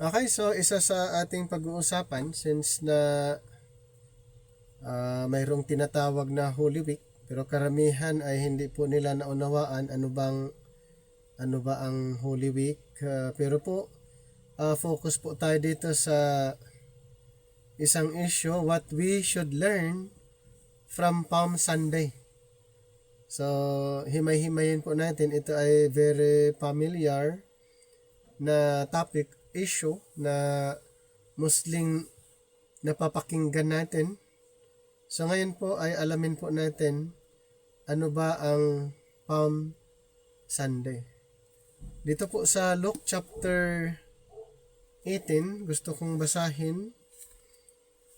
Okay, so isa sa ating pag-uusapan since na mayroong tinatawag na Holy Week, pero karamihan ay hindi po nila naunawaan ano ba ang Holy Week. Pero po focus po tayo dito sa isang issue, what we should learn from Palm Sunday. So, himay-himayin po natin. Ito ay very familiar na topic, issue na Muslim napapakinggan natin. So, ngayon po ay alamin po natin ano ba ang Palm Sunday. Dito po sa Luke chapter 18, gusto kong basahin.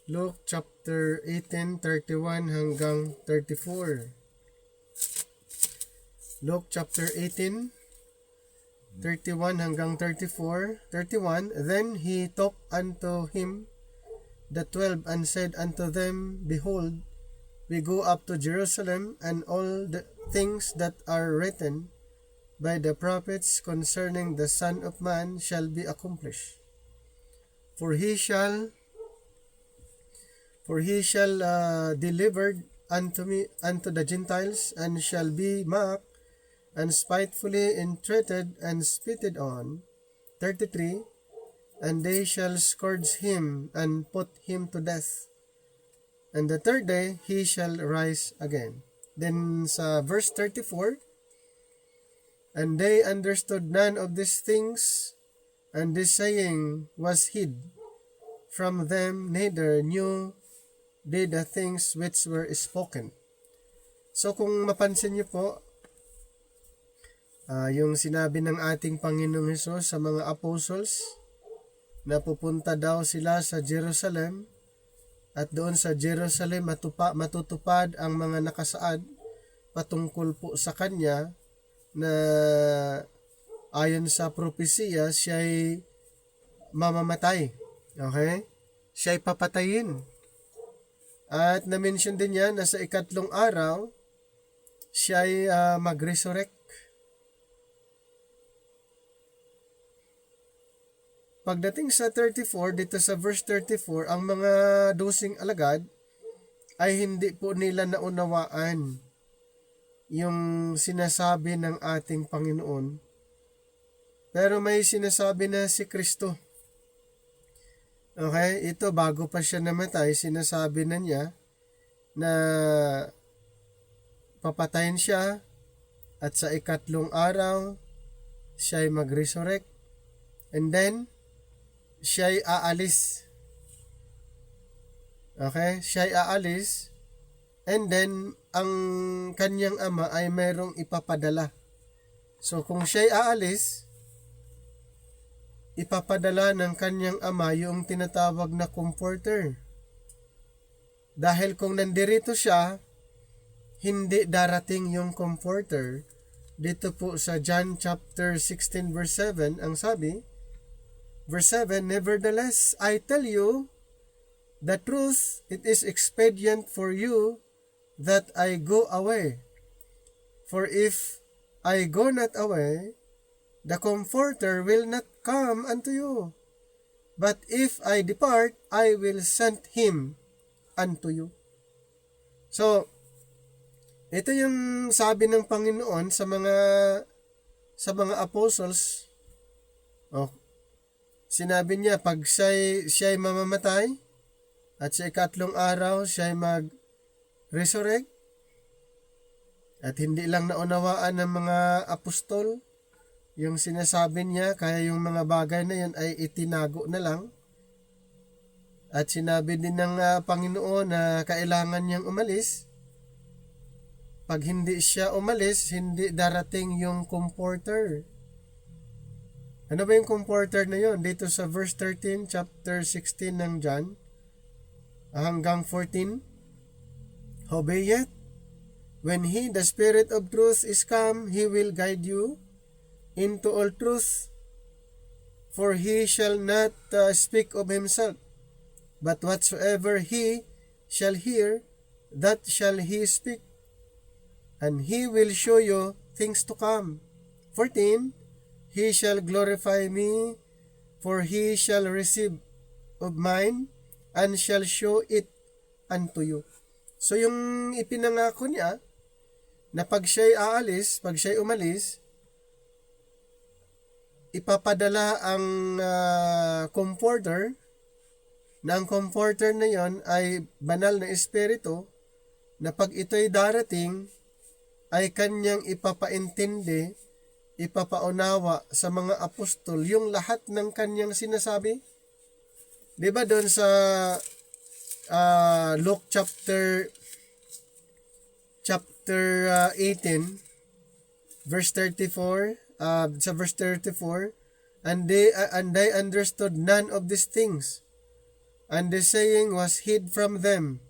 Luke chapter 18, 31 hanggang 34. Luke chapter 18, 31 hanggang 34. 31, Then he took unto him the 12 and said unto them, Behold, we go up to Jerusalem, and all the things that are written by the prophets concerning the Son of Man shall be accomplished. For he shall delivered unto the Gentiles, and shall be mocked, and spitefully entreated, and spitted on. 33, And they shall scourge him, and put him to death. And the third day he shall rise again. Then sa verse 34, And they understood none of these things, and this saying was hid from them, neither knew they the things which were spoken. So kung mapansin niyo po, yung sinabi ng ating Panginoong Hesus sa mga apostles, na pupunta daw sila sa Jerusalem, at doon sa Jerusalem matutupad ang mga nakasaad patungkol po sa Kanya, na ayon sa propesiya siya'y mamamatay. Okay? Siya'y papatayin. At na-mention din niya na sa ikatlong araw, siya'y mag-resurrect. Pagdating sa 34, dito sa verse 34, ang mga dosing alagad ay hindi po nila naunawaan yung sinasabi ng ating Panginoon. Pero may sinasabi na si Kristo. Okay, ito bago pa siya namatay, sinasabi na niya na papatayin siya at sa ikatlong araw siya'y mag-resurrect, and then siya'y aalis. Okay, siya'y aalis, and then ang kanyang ama ay mayroong ipapadala. So kung siya'y aalis, ipapadala ng kanyang ama yung tinatawag na comforter. Dahil kung nandirito siya, hindi darating yung comforter. Dito po sa John chapter 16 verse 7, ang sabi, verse 7, Nevertheless, I tell you the truth, it is expedient for you that I go away. For if I go not away, the Comforter will not come unto you. But if I depart, I will send him unto you. So, ito yung sabi ng Panginoon sa mga apostles. Sinabi niya, pag siya'y mamamatay, at sa ikatlong araw, siya'y mag-resurrect, at hindi lang naunawaan ng mga apostol yung sinasabi niya, kaya yung mga bagay na yun ay itinago na lang. At sinabi din ng Panginoon na kailangan niyang umalis. Pag hindi siya umalis, hindi darating yung comforter. Ano ba yung comforter na yun? Dito sa verse 13, chapter 16 ng John, hanggang 14, Howbeit, when he, the Spirit of truth, is come, he will guide you into all truth, for he shall not speak of himself, but whatsoever he shall hear, that shall he speak, and he will show you things to come. 14, He shall glorify me, For he shall receive of mine, and shall show it unto you. So yung ipinangako niya, na pag siya'y aalis, pag siya'y umalis, ipapadala ang comforter, na ang comforter na yon ay banal na espiritu, na pag ito'y darating, ay kanyang ipapaintindi, ipapaunawa sa mga apostol yung lahat ng kanyang sinasabi. Diba doon sa Luke chapter 18 verse 34, sa verse 34, and they understood none of these things, and the saying was hid from them,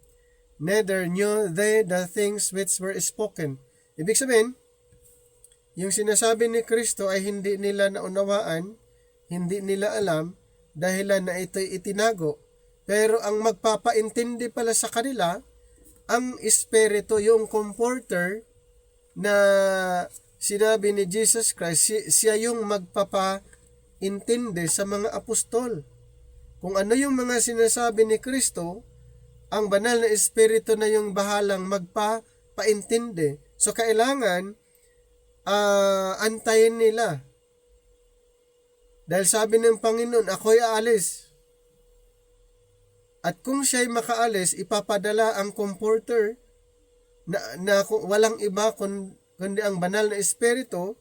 neither knew they the things which were spoken. Ibig sabihin, yung sinasabi ni Kristo ay hindi nila naunawaan, hindi nila alam, dahilan na ito'y itinago. Pero ang magpapaintindi pala sa kanila, ang Espiritu, yung comforter na sinabi ni Jesus Christ, siya yung magpapaintindi sa mga apostol. Kung ano yung mga sinasabi ni Kristo, ang banal na Espiritu na yung bahalang magpapaintindi. So kailangan antayin nila. Dahil sabi ng Panginoon, ako'y aalis. At kung siya'y makaalis, ipapadala ang comforter na walang iba kundi ang banal na Espiritu,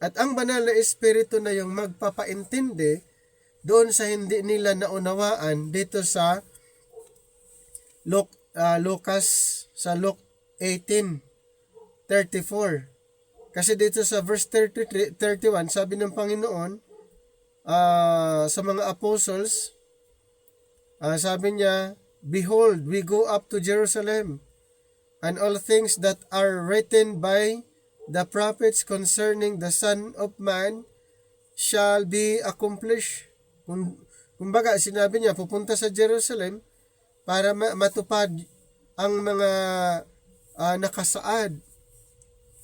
at ang banal na Espiritu na yung magpapaintindi doon sa hindi nila naunawaan dito sa Luke 18:34. Kasi dito sa verse 31, sabi ng Panginoon sa mga apostles, sabi niya, behold, we go up to Jerusalem, and all things that are written by the prophets concerning the Son of Man shall be accomplished. Kumbaga, sinabi niya, pupunta sa Jerusalem para matupad ang mga nakasaad,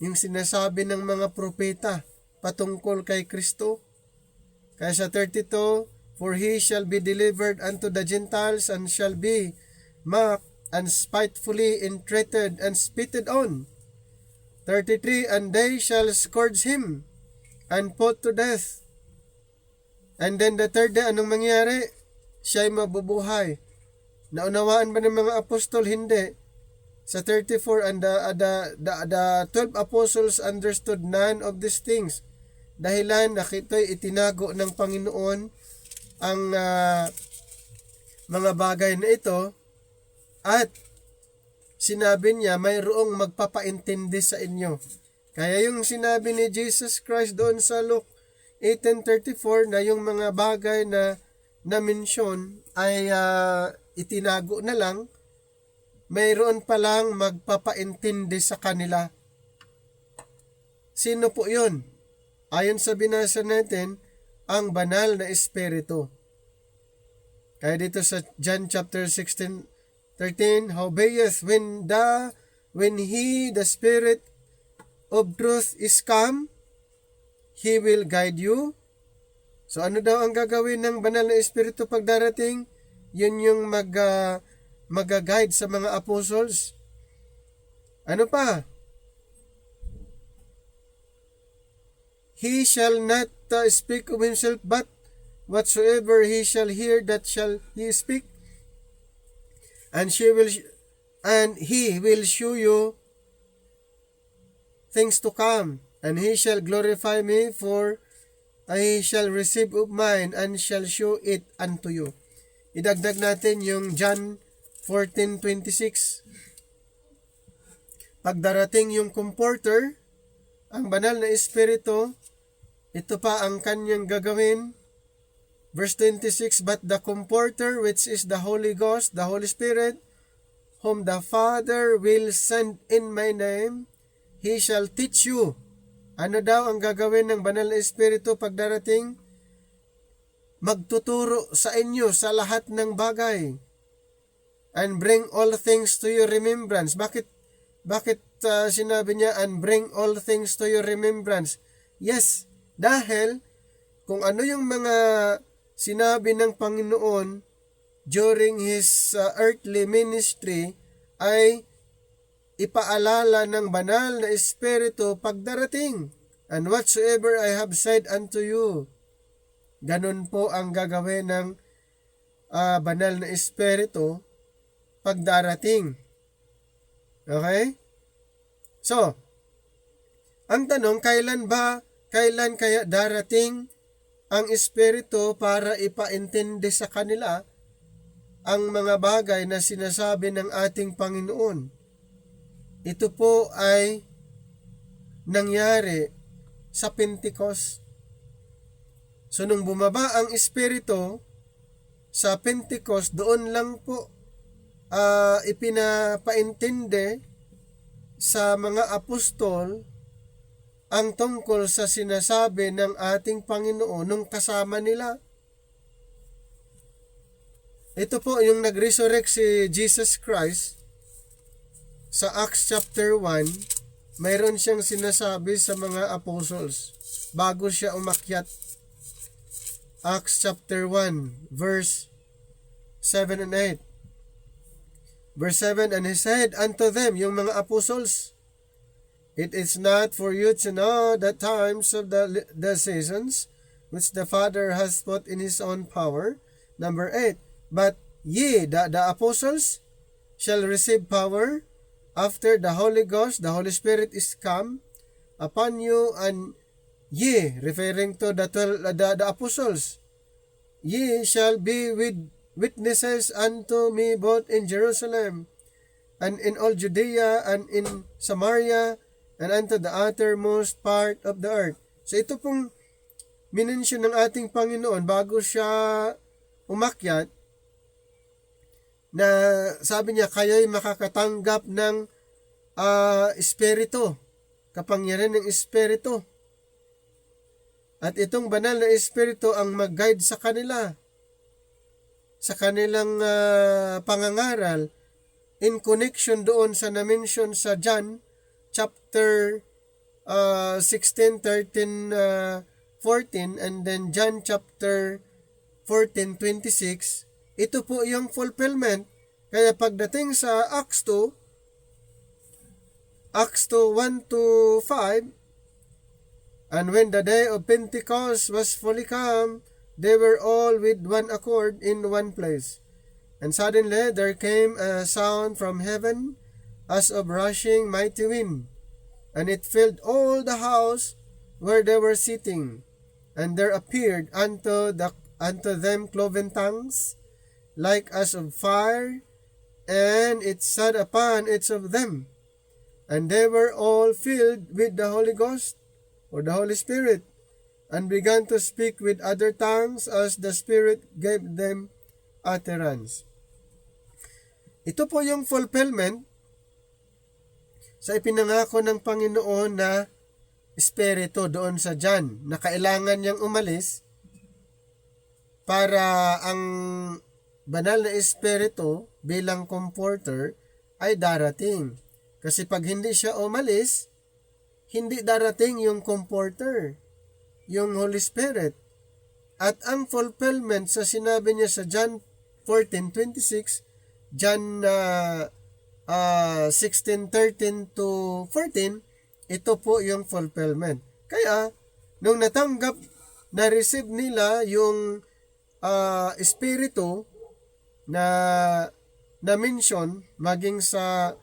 yung sinasabi ng mga propeta patungkol kay Kristo. Kaya sa 32, for he shall be delivered unto the Gentiles, and shall be mocked, and spitefully entreated, and spitted on. 33, and they shall scourge him, and put to death. And then the third day, anong mangyari? Siya'y mabubuhay. Naunawaan ba ng mga apostol? Hindi. Sa 34, and the 12 apostles understood none of these things. Dahilan nakito'y itinago ng Panginoon ang mga bagay na ito, at sinabi niya mayroong magpapaintindi sa inyo. Kaya yung sinabi ni Jesus Christ doon sa Luke 18:34 na yung mga bagay na na-mention ay itinago na lang, mayroon palang magpapaintindi sa kanila. Sino po yun? Ayon sa binasa natin, ang banal na Espiritu. Kaya dito sa John chapter 16:13, howbeit when he, the Spirit of truth, is come, he will guide you. So ano daw ang gagawin ng banal na Espiritu pag darating? Yun yung mag-guide sa mga apostles. Ano pa? He shall not speak of himself, but whatsoever he shall hear, that shall he speak. And he will show you things to come. And he shall glorify me, for I shall receive of mine, and shall show it unto you. Idagdag natin yung John 14:26. Pagdarating yung comforter, ang banal na Espiritu, ito pa ang kanyang gagawin. Verse 26, but the Comforter, which is the Holy Ghost, the Holy Spirit, whom the Father will send in my name, he shall teach you. Ano daw ang gagawin ng banal na Espiritu pag darating? Magtuturo sa inyo sa lahat ng bagay. And bring all things to your remembrance. Bakit sinabi niya, and bring all things to your remembrance? Yes, dahil kung ano yung mga sinabi ng Panginoon during His earthly ministry ay ipaalala ng banal na Espiritu pagdarating. And whatsoever I have said unto you, ganun po ang gagawin ng banal na Espiritu pagdarating. Okay? So, ang tanong, kailan kaya darating ang Espiritu para ipaintindi sa kanila ang mga bagay na sinasabi ng ating Panginoon? Ito po ay nangyari sa Pentecost. So, nung bumaba ang Espiritu sa Pentecost, doon lang po ipinapaintindi sa mga apostol ang tungkol sa sinasabi ng ating Panginoon nung kasama nila. Ito po yung nag-resurrect si Jesus Christ sa Acts chapter 1, mayroon siyang sinasabi sa mga apostles bago siya umakyat. Acts chapter 1 verse 7 and 8. Verse 7, and he said unto them, yung mga apostles, it is not for you to know the times of the seasons which the Father has put in His own power. Number 8, but ye, the apostles, shall receive power after the Holy Ghost, the Holy Spirit is come upon you, and ye, referring to the apostles, ye shall be witnesses unto me both in Jerusalem and in all Judea and in Samaria and unto the uttermost part of the earth. So ito pong minensyon ng ating Panginoon bago siya umakyat, na sabi niya, kayo'y makakatanggap ng Espiritu, kapangyarihan ng Espiritu. At itong banal na Espiritu ang mag-guide sa kanila, sa kanilang pangangaral, in connection doon sa na-mention sa John chapter 16, 13, 14, and then John chapter 14, 26. Ito po yung fulfillment. Kaya pagdating sa Acts 2, 1 to 5, and when the day of Pentecost was fully come, they were all with one accord in one place. And suddenly there came a sound from heaven as of rushing mighty wind, and it filled all the house where they were sitting. And there appeared unto them cloven tongues, like as of fire, and it sat upon each of them. And they were all filled with the Holy Ghost, or the Holy Spirit, and began to speak with other tongues as the Spirit gave them utterance. Ito po yung fulfillment sa ipinangako ng Panginoon na Espiritu doon sa John, na kailangan niyang umalis para ang banal na Espiritu bilang comforter ay darating. Kasi pag hindi siya umalis, hindi darating yung comforter, yung Holy Spirit. At ang fulfillment sa sinabi niya sa John 14:26, John 16:13 to 14, ito po yung fulfillment. Kaya, nung na-receive nila yung Espiritu na mention, maging sa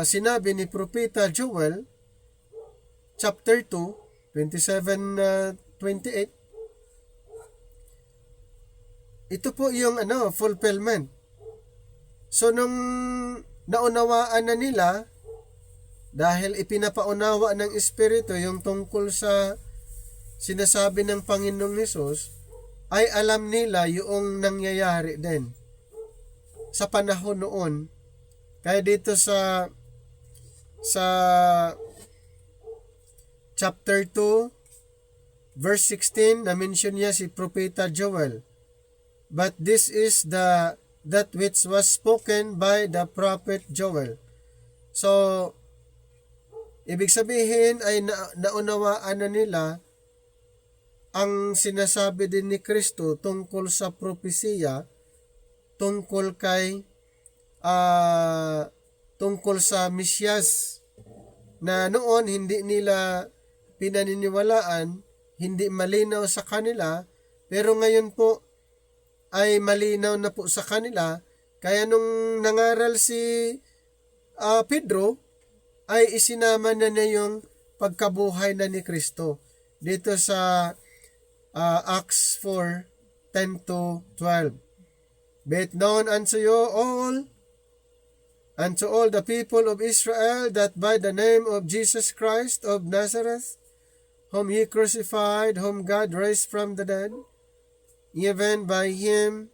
sinabi ni Propeta Joel, chapter 2, 27-28, ito po yung fulfillment. So, nung naunawaan na nila, dahil ipinapaunawa ng Espiritu yung tungkol sa sinasabi ng Panginoong Hesus, ay alam nila yung nangyayari din sa panahon noon. Kaya dito sa chapter 2, verse 16, na-mention niya si Propeta Joel. But this is that which was spoken by the prophet Joel. So, ibig sabihin ay naunawaan na nila ang sinasabi din ni Kristo tungkol sa propesiya, tungkol kay tungkol sa Mesyas na noon hindi nila pinaniniwalaan, hindi malinaw sa kanila, pero ngayon po ay malinaw na po sa kanila. Kaya nung nangaral si Pedro, ay isinama na niya yung pagkabuhay na ni Kristo dito sa Acts 4:10 to 12. Be it known unto you all, unto all the people of Israel, that by the name of Jesus Christ of Nazareth, whom ye crucified, whom God raised from the dead, even by him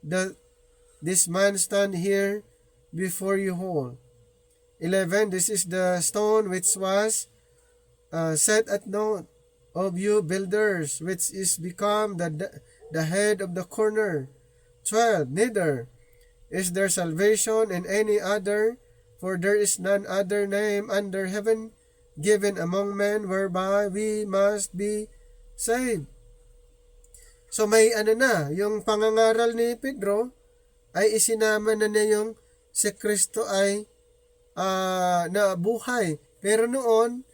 this man stand here before you whole. 11. This is the stone which was set at naught of you builders, which is become the head of the corner. 12. Neither is there salvation in any other, for there is none other name under heaven given among men whereby we must be saved. So may yung pangangaral ni Pedro ay isinama na niya yung si Kristo ay nabuhay. Pero noon,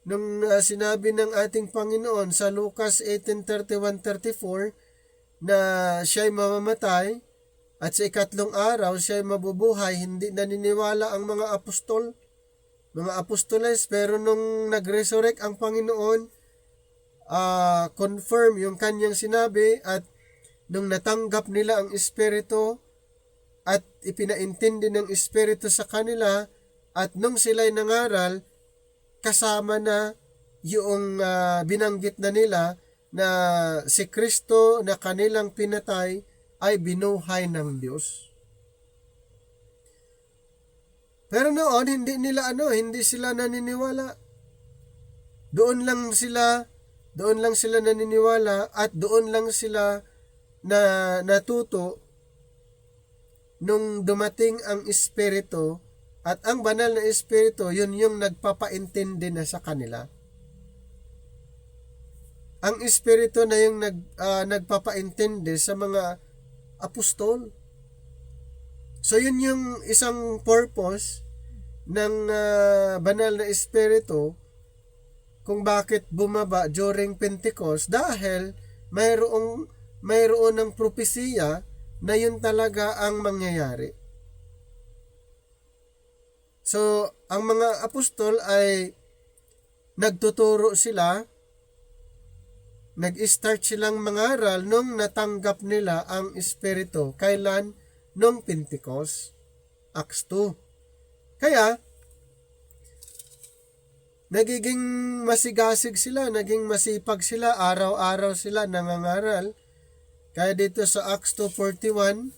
nung sinabi ng ating Panginoon sa Lucas 18:31-34 na siya'y mamamatay at sa ikatlong araw siya'y mabubuhay, hindi naniniwala ang mga apostoles, pero nung nag-resurrect ang Panginoon, confirm yung kanyang sinabi, at nung natanggap nila ang Espiritu at ipinaintindi ng Espiritu sa kanila, at nung sila'y nangaral, kasama na yung binanggit na nila na si Kristo na kanilang pinatay ay binuhay ng Diyos. Pero noon hindi sila naniniwala. Doon lang sila naniniwala, at doon lang sila na natuto nung dumating ang Espiritu, at ang banal na Espiritu, yun yung nagpapaintindi na sa kanila. Ang Espiritu na yung nagpapaintindi sa mga apostol. So yun yung isang purpose ng banal na Espiritu kung bakit bumaba during Pentecost, dahil mayroon ng propesiya na yun talaga ang mangyayari. So, ang mga apostol ay nagtuturo sila, nag-start silang mangaral nung natanggap nila ang Espiritu. Kailan? Nung Pentecost, Acts 2. Kaya, nagiging masigasig sila, naging masipag sila, araw-araw sila nangangaral. Kaya dito sa Acts 2:41,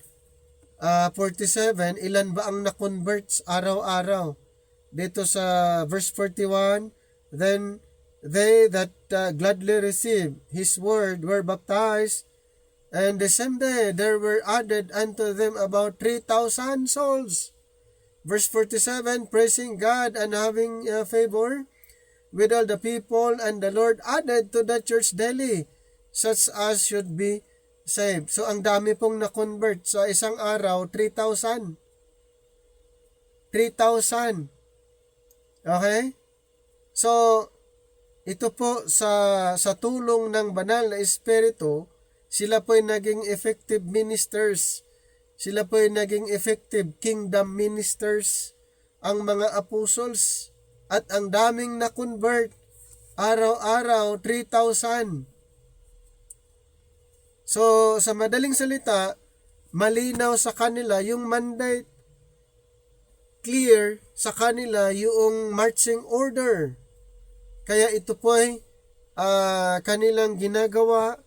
47, ilan ba ang na-converts araw-araw? Dito sa verse 41, then they that gladly received his word were baptized, and the same day there were added unto them about 3,000 souls. Verse 47, praising God and having favor with all the people, and the Lord added to the church daily such as should be saved. So, ang dami pong na-convert. So, isang araw, 3,000. 3,000. Okay? So, ito po sa tulong ng banal na Espiritu, sila po'y naging effective ministers. Sila po'y naging effective kingdom ministers, ang mga apostles. At ang daming na-convert. Araw-araw, 3,000. So, sa madaling salita, malinaw sa kanila yung mandate. Clear sa kanila yung marching order. Kaya ito po ay kanilang ginagawa.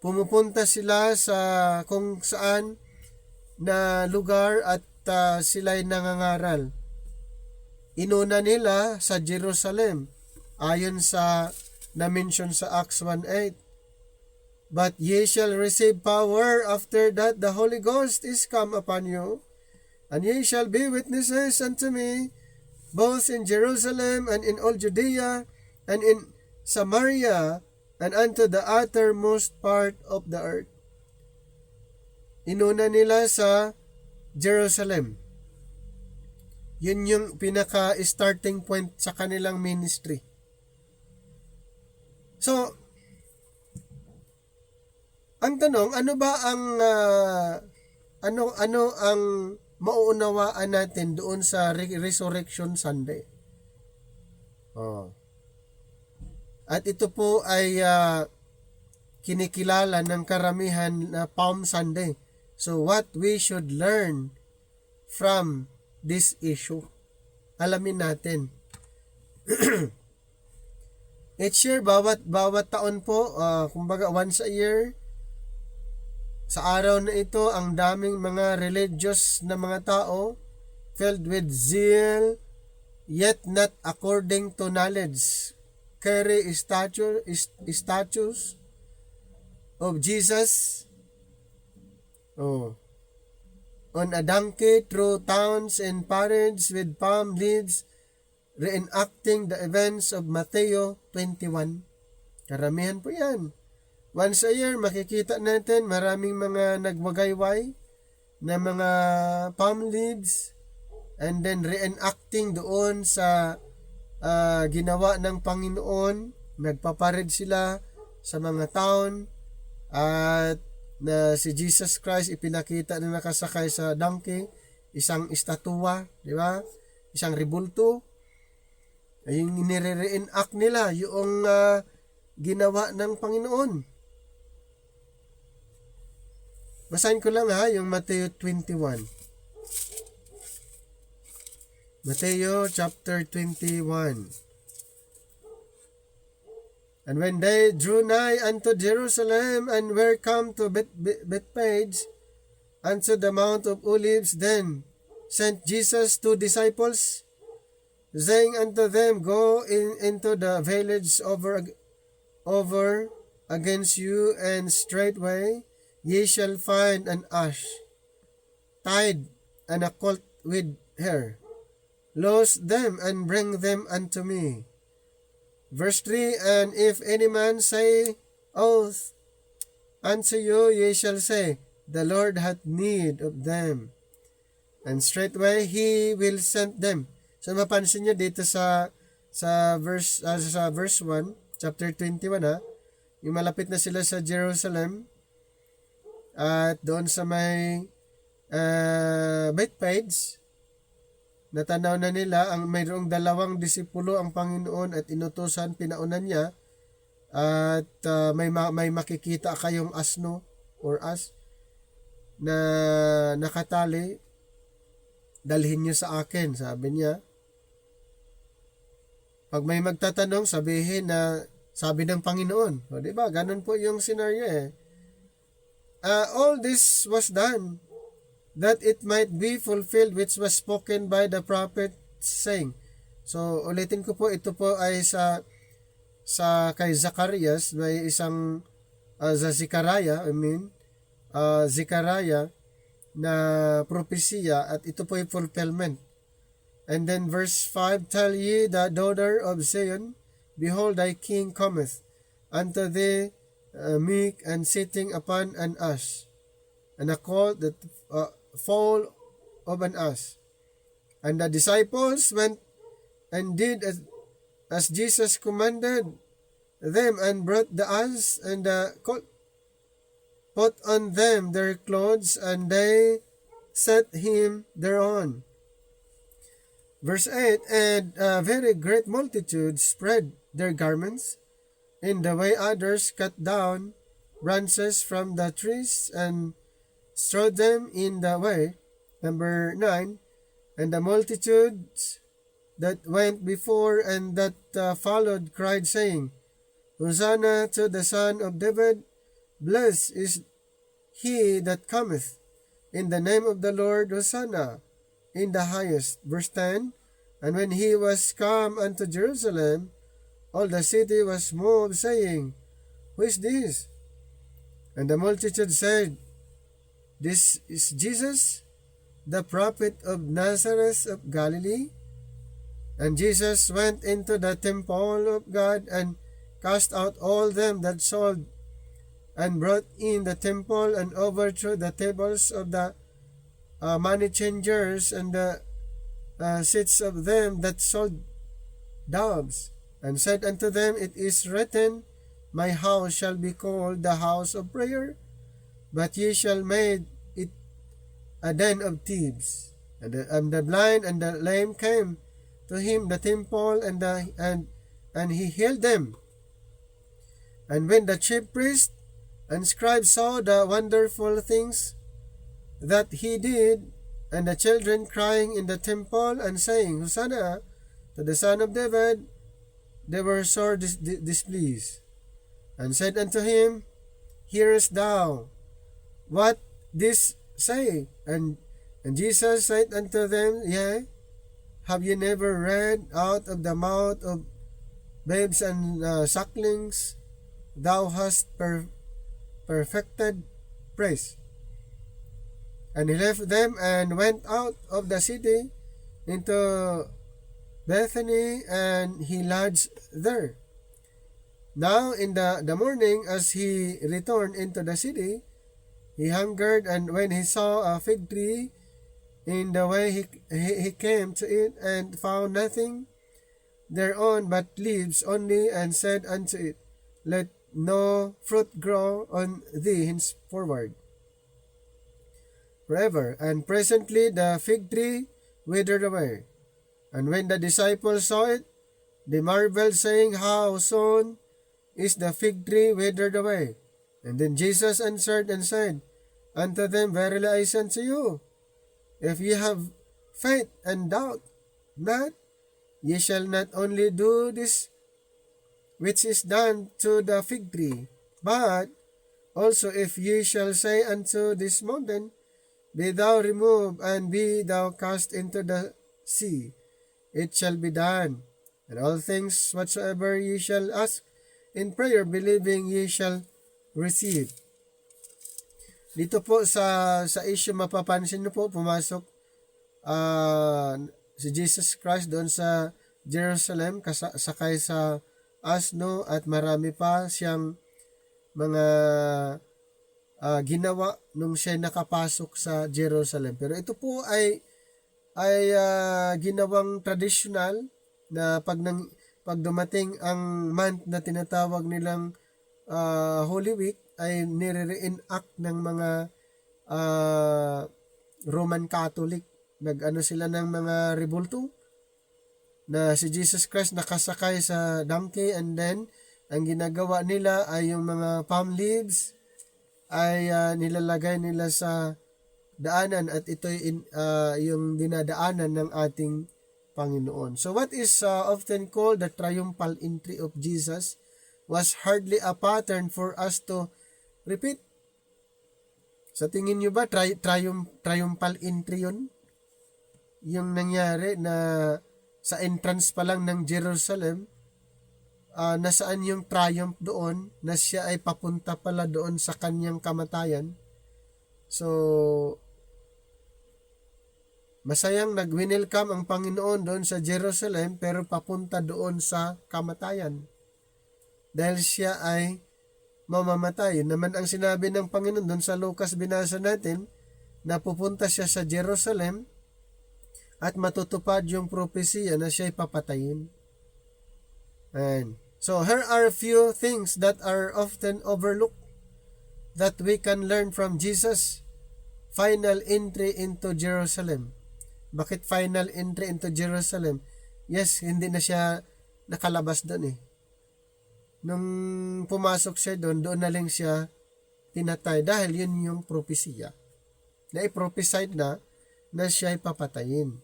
Pumupunta sila sa kung saan na lugar at sila'y nangangaral. Inuna nila sa Jerusalem, ayon sa na-mention sa Acts 1:8. But ye shall receive power after that the Holy Ghost is come upon you, and ye shall be witnesses unto me, both in Jerusalem and in all Judea and in Samaria and unto the uttermost part of the earth. Inuna nila sa Jerusalem. Yun yung pinaka-starting point sa kanilang ministry. So, ang tanong, ano ba ang ano ang mauunawaan natin doon sa Resurrection Sunday? Oh. At ito po ay kinikilala ng karamihan na Palm Sunday. So what we should learn from this issue? Alamin natin. Each year, bawat taon po, kumbaga once a year, sa araw na ito, ang daming mga religious na mga tao filled with zeal, yet not according to knowledge, carry statues of Jesus on a donkey through towns and parades with palm leaves, reenacting the events of Matthew 21. Karamihan po yan. Once a year, makikita natin maraming mga nagwagayway na mga palm leaves and then reenacting doon sa ginawa ng Panginoon. Nagpaparade sila sa mga town at na si Jesus Christ ipinakita na nakasakay sa donkey, isang estatwa, di ba? Isang rebulto. Yung nire-reenact nila yung ginawa ng Panginoon. Basahin ko lang yung Matthew 21. Matthew chapter 21. And when they drew nigh unto Jerusalem and were come to Bethphage, unto the Mount of Olives, then sent Jesus 2 disciples, saying unto them, Go into the village over against you, and straightway ye shall find an ass tied, and a colt with her. Loose them and bring them unto me. Verse 3, And if any man say oath unto you, ye shall say, The Lord hath need of them, and straightway he will send them. So mapansin nyo dito sa verse 1, chapter 21 yung malapit na sila sa Jerusalem at doon sa may Bethphage, natanaw na nila ang mayroong 2 disipulo ang Panginoon at inutusan, pinaunan niya at may makikita kayong asno or as na nakatali, dalhin niyo sa akin, sabi niya. Pag may magtatanong, sabihin na sabi ng Panginoon. O, diba? Ganun po yung scenario eh. All this was done that it might be fulfilled which was spoken by the prophet saying. So, ulitin ko po, ito po ay sa kay Zacarias, may isang Zechariah na propesya at ito po yung fulfillment. And then verse 5, Tell ye the daughter of Zion, Behold thy king cometh unto thee, meek and sitting upon an ass, and a colt that foal of an ass. And the disciples went and did as Jesus commanded them, and brought the ass and the colt, put on them their clothes, and they set him thereon. Verse 8, And a very great multitude spread their garments in the way. Others cut down branches from the trees and strewed them in the way. Number 9, And the multitudes that went before and that followed cried, saying, Hosanna to the Son of David, Blessed is he that cometh in the name of the Lord, Hosanna in the highest. Verse 10, And when he was come unto Jerusalem, all the city was moved, saying, Who is this? And the multitude said, This is Jesus, the prophet of Nazareth of Galilee. And Jesus went into the temple of God, and cast out all them that sold, and brought in the temple, and overthrew the tables of the money changers, and the seats of them that sold doves, and said unto them, It is written, My house shall be called the house of prayer, but ye shall make it a den of thieves. And the blind and the lame came to him the temple, and he healed them. And when the chief priests and scribes saw the wonderful things that he did, and the children crying in the temple and saying, Hosanna to the Son of David, they were sore displeased, and said unto him, Hearest thou what this say? And Jesus said unto them, Yea, have ye never read, out of the mouth of babes and sucklings thou hast perfected praise? And he left them and went out of the city into Bethany, and he lodged there. Now in the morning, as he returned into the city, he hungered, and when he saw a fig tree in the way, he came to it, and found nothing thereon but leaves only, and said unto it, Let no fruit grow on thee henceforward forever. And presently the fig tree withered away. And when the disciples saw it, they marveled, saying, How soon is the fig tree withered away? And then Jesus answered and said unto them, Verily I say unto you, if ye have faith and doubt not, ye shall not only do this which is done to the fig tree, but also if ye shall say unto this mountain, Be thou removed, and be thou cast into the sea, it shall be done. And all things whatsoever ye shall ask in prayer, believing, ye shall receive. Dito po sa issue, mapapansin niyo po, pumasok si Jesus Christ doon sa Jerusalem, sakay sa asno, at marami pa siyang mga ginawa nung siya nakapasok sa Jerusalem. Pero ito po ay ginawang traditional na pag dumating ang month na tinatawag nilang Holy Week, ay nire-reenact ng mga Roman Catholic. Nag-ano sila ng mga rebulto na si Jesus Christ nakasakay sa donkey, and then ang ginagawa nila ay yung mga palm leaves ay nilalagay nila sa daanan, at ito yung dinadaanan ng ating Panginoon. So what is often called the triumphal entry of Jesus was hardly a pattern for us to repeat. Sa tingin nyo ba, triumphal entry yun? Yung nangyari na sa entrance pa lang ng Jerusalem, nasaan yung triumph doon, na siya ay papunta pala doon sa kanyang kamatayan. So, masayang nag-welcome ang Panginoon doon sa Jerusalem, pero papunta doon sa kamatayan. Dahil siya ay mamamatay. Yun naman ang sinabi ng Panginoon doon sa Lucas, binasa natin, na pupunta siya sa Jerusalem at matutupad yung propesya na siya ay papatayin. And so here are a few things that are often overlooked that we can learn from Jesus' final entry into Jerusalem. Bakit final entry into Jerusalem? Yes, hindi na siya nakalabas doon eh. Nung pumasok siya doon na lang siya pinatay, dahil yun yung propesya na i-prophesied na siya ay papatayin.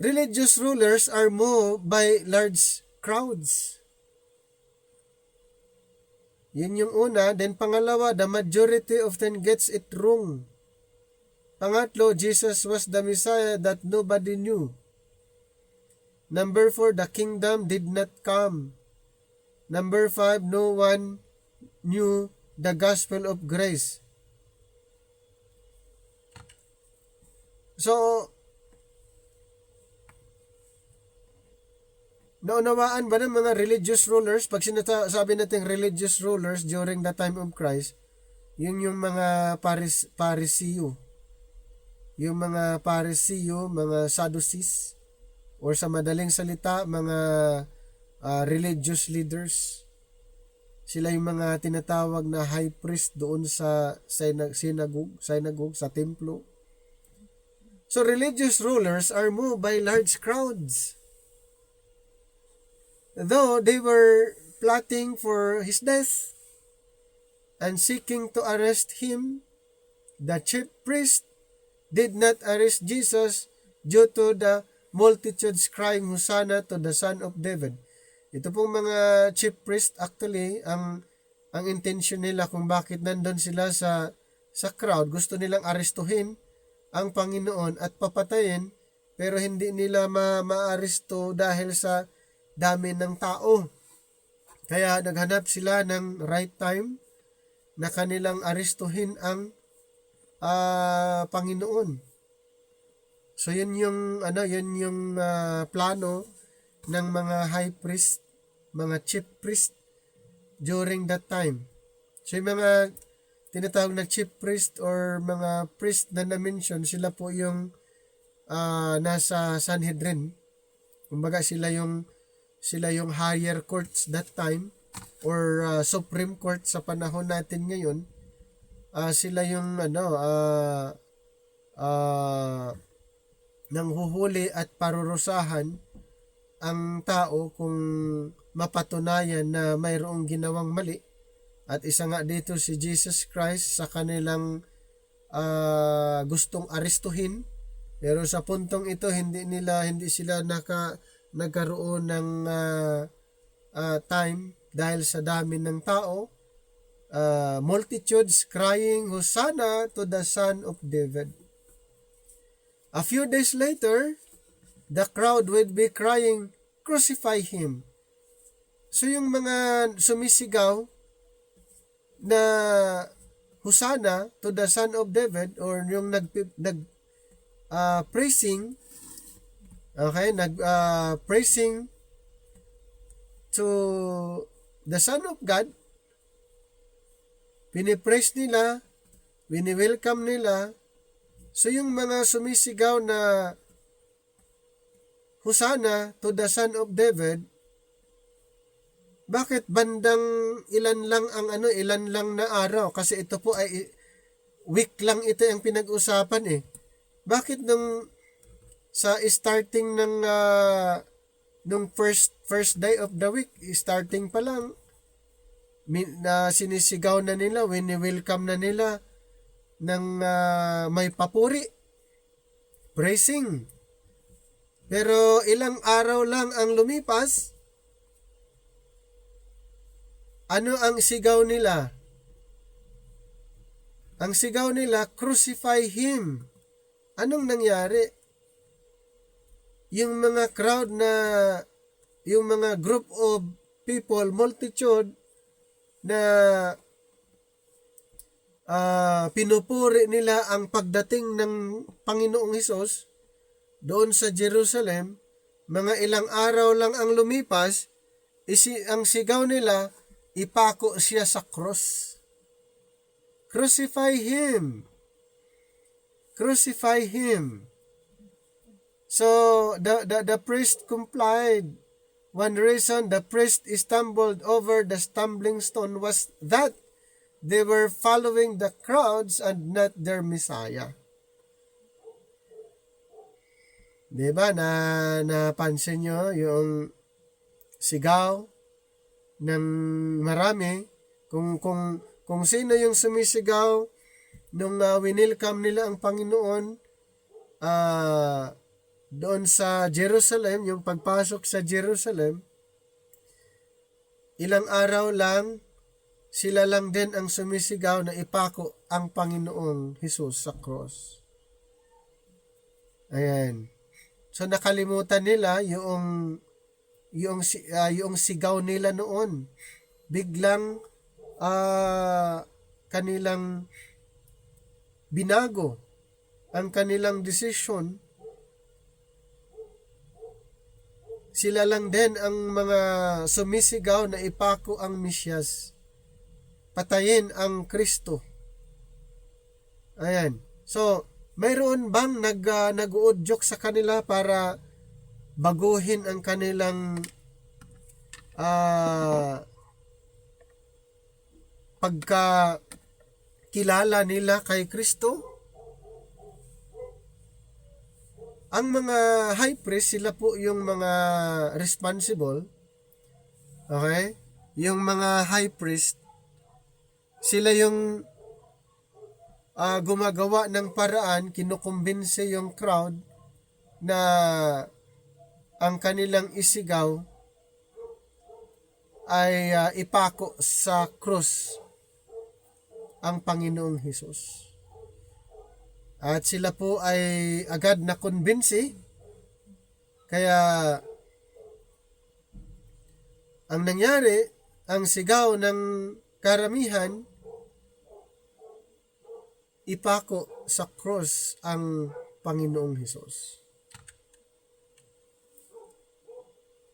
Religious rulers are moved by large crowds. Yun yung una. Then pangalawa, the majority often gets it wrong. Pangatlo, Jesus was the Messiah that nobody knew. Number 4, the kingdom did not come. Number 5, no one knew the gospel of grace. So, naunawaan ba ng mga religious rulers, pag sinasabi natin religious rulers during the time of Christ, yun yung mga Parisiyo. Yung mga Parisiyo, mga Sadducees, or sa madaling salita, mga religious leaders. Sila yung mga tinatawag na high priest doon sa synagogue, sa templo. So religious rulers are moved by large crowds. Though they were plotting for his death and seeking to arrest him, the chief priest did not arrest Jesus due to the multitudes crying, Hosanna to the Son of David. Ito pong mga chief priest, actually, ang intention nila kung bakit nandun sila sa crowd, gusto nilang arestuhin ang Panginoon at papatayin, pero hindi nila ma-aresto dahil sa dami ng tao. Kaya naghanap sila ng right time na kanilang arestuhin ang Panginoon. So yun yung plano ng mga high priest, mga chief priest during that time. So yung mga tinatawag na chief priest or mga priest na na-mention, sila po yung nasa Sanhedrin. Kumbaga sila yung higher courts that time or Supreme Court sa panahon natin ngayon. Sila yung nanghuhuli at parurusahan ang tao kung mapatunayan na mayroong ginawang mali. At isa nga dito si Jesus Christ sa kanilang gustong arestuhin. Pero sa puntong ito hindi sila nagkaroon ng time dahil sa dami ng tao. Multitudes crying, Hosanna to the Son of David. A few days later, the crowd would be crying, crucify him. So yung mga sumisigaw na Hosanna to the Son of David, or yung praising, praising to the Son of God, pinipraise nila, wini-welcome nila. So yung mga sumisigaw na Hosanna to the Son of David, bakit bandang ilan lang na araw? Kasi ito po ay week lang, ito ang pinag-usapan eh. Bakit sa starting nung first day of the week, starting pa lang, na sinisigaw na nila, wini-welcome na nila ng may papuri, praising. Pero ilang araw lang ang lumipas, ano ang sigaw nila? Ang sigaw nila, crucify him. Anong nangyari? Yung mga crowd yung mga group of people, multitude, na pinupuri nila ang pagdating ng Panginoong Hesus doon sa Jerusalem, mga ilang araw lang ang lumipas, ang sigaw nila, ipako siya sa cross. Crucify him. Crucify him. So the priest complied. One reason the priest stumbled over the stumbling stone was that they were following the crowds and not their Messiah. Diba napansin nyo yung sigaw ng marami, kung sino yung sumisigaw nung winelcome nila ang Panginoon doon sa Jerusalem, yung pagpasok sa Jerusalem, ilang araw lang, sila lang din ang sumisigaw na ipako ang Panginoong Hesus sa cross. Ayan. So nakalimutan nila yung sigaw nila noon. Biglang kanilang binago ang kanilang desisyon sila lang din ang mga sumisigaw na ipako ang Mesyas. Patayin ang Kristo. Ayan. So, mayroon bang nag-uudyok sa kanila para baguhin ang kanilang pagkakilala nila kay Kristo? Ang mga high priest, sila po yung mga responsible. Okay? Yung mga high priest, sila yung gumagawa ng paraan, kinukumbinse yung crowd na ang kanilang isigaw ay ipako sa krus ang Panginoong Hesus. At sila po ay agad na kumbinsi. Kaya ang nangyari, ang sigaw ng karamihan, ipako sa cross ang Panginoong Hesus.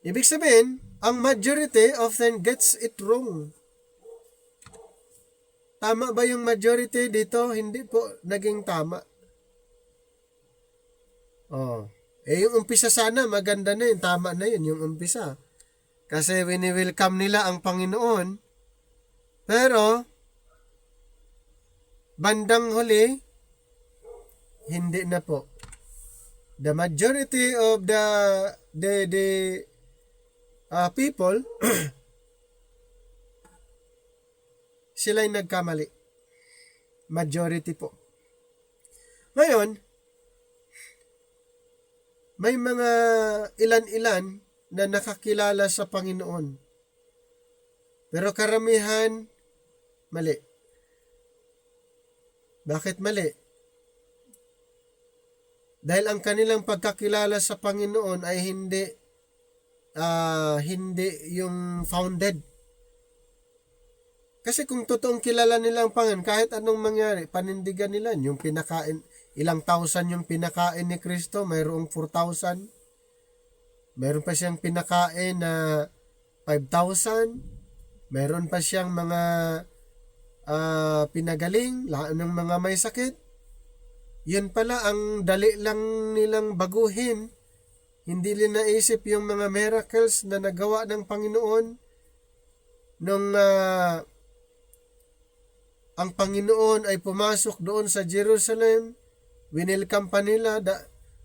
Ibig sabihin, ang majority often gets it wrong. Tama ba yung majority dito? Hindi po naging tama. Yung umpisa sana, maganda na yun. Tama na yun, yung umpisa. Kasi wini-welcome nila ang Panginoon. Pero, bandang huli, hindi na po. The majority of the people, sila'y nagkamali. Majority po. Ngayon, may mga ilan-ilan na nakakilala sa Panginoon. Pero karamihan, mali. Bakit mali? Dahil ang kanilang pagkakilala sa Panginoon ay hindi yung founded. Kasi kung totoong kilala nila ang Panginoon, kahit anong mangyari, panindigan nila yung pinakain. Ilang thousand yung pinakain ni Kristo, mayroong 4,000. Mayroon pa siyang pinakain na 5,000. Mayroon pa siyang mga pinagaling, lahat ng mga may sakit. Yun pala, ang dali lang nilang baguhin. Hindi nila naisip yung mga miracles na nagawa ng Panginoon nung ang Panginoon ay pumasok doon sa Jerusalem. Winelcome pa nila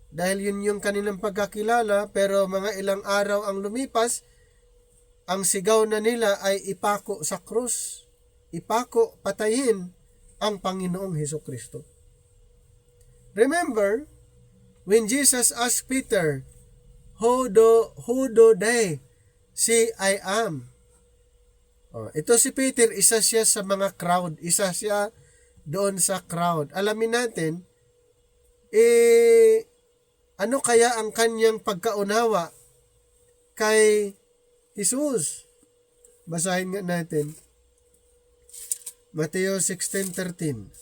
dahil yun yung kanilang pagkakilala, pero mga ilang araw ang lumipas, ang sigaw na nila ay ipako sa krus. Ipako, patayin ang Panginoong Hesukristo. Remember, when Jesus asked Peter, Who do they say I am? Ito si Peter, isa siya sa mga crowd. Isa siya doon sa crowd. Alamin natin, ano kaya ang kanyang pagkaunawa kay Jesus? Basahin nga natin. Mateo 16:13.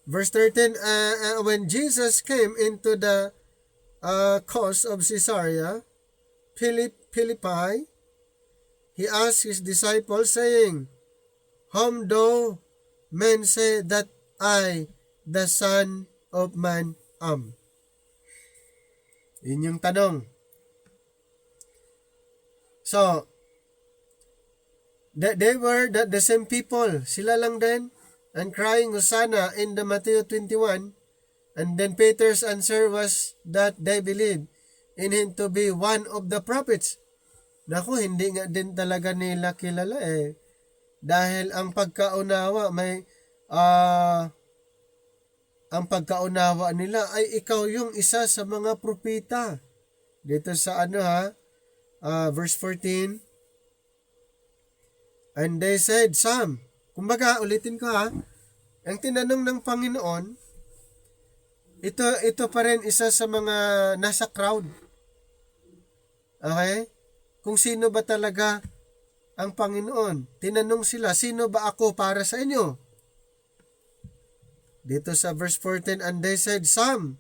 Verse 13, when Jesus came into the coast of Caesarea Philippi, he asked his disciples, saying, Whom do men say that I, the Son of Man, am? Yun yung tanong. So, they were the same people. Sila lang din. And crying Hosanna in the Matthew 21. And then Peter's answer was that they believed in him to be one of the prophets. Naku, hindi nga din talaga nila kilala Dahil ang pagkaunawa ang pagkaunawa nila ay ikaw yung isa sa mga propeta. Dito sa verse 14. And they said, Some. Kumbaga, ulitin ko ang tinanong ng Panginoon, ito pa rin isa sa mga nasa crowd. Okay? Kung sino ba talaga ang Panginoon. Tinanong sila, sino ba ako para sa inyo? Dito sa verse 14, and they said, Some.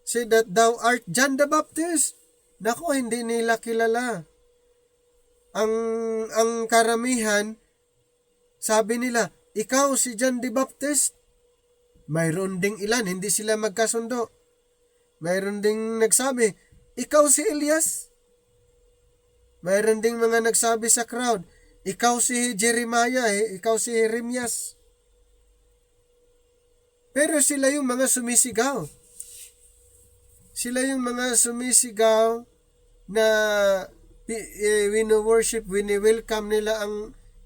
say that thou art John the Baptist. Naku, hindi nila kilala. Ang karamihan, sabi nila, ikaw si John the Baptist. Mayroon ding ilan, hindi sila magkasundo. Mayroon ding nagsabi, ikaw si Elias. Mayroon ding mga nagsabi sa crowd, ikaw si Jeremiah, ikaw si Jeremias. Pero sila yung mga sumisigaw. Sila yung mga sumisigaw na wino-worship, wini-welcome nila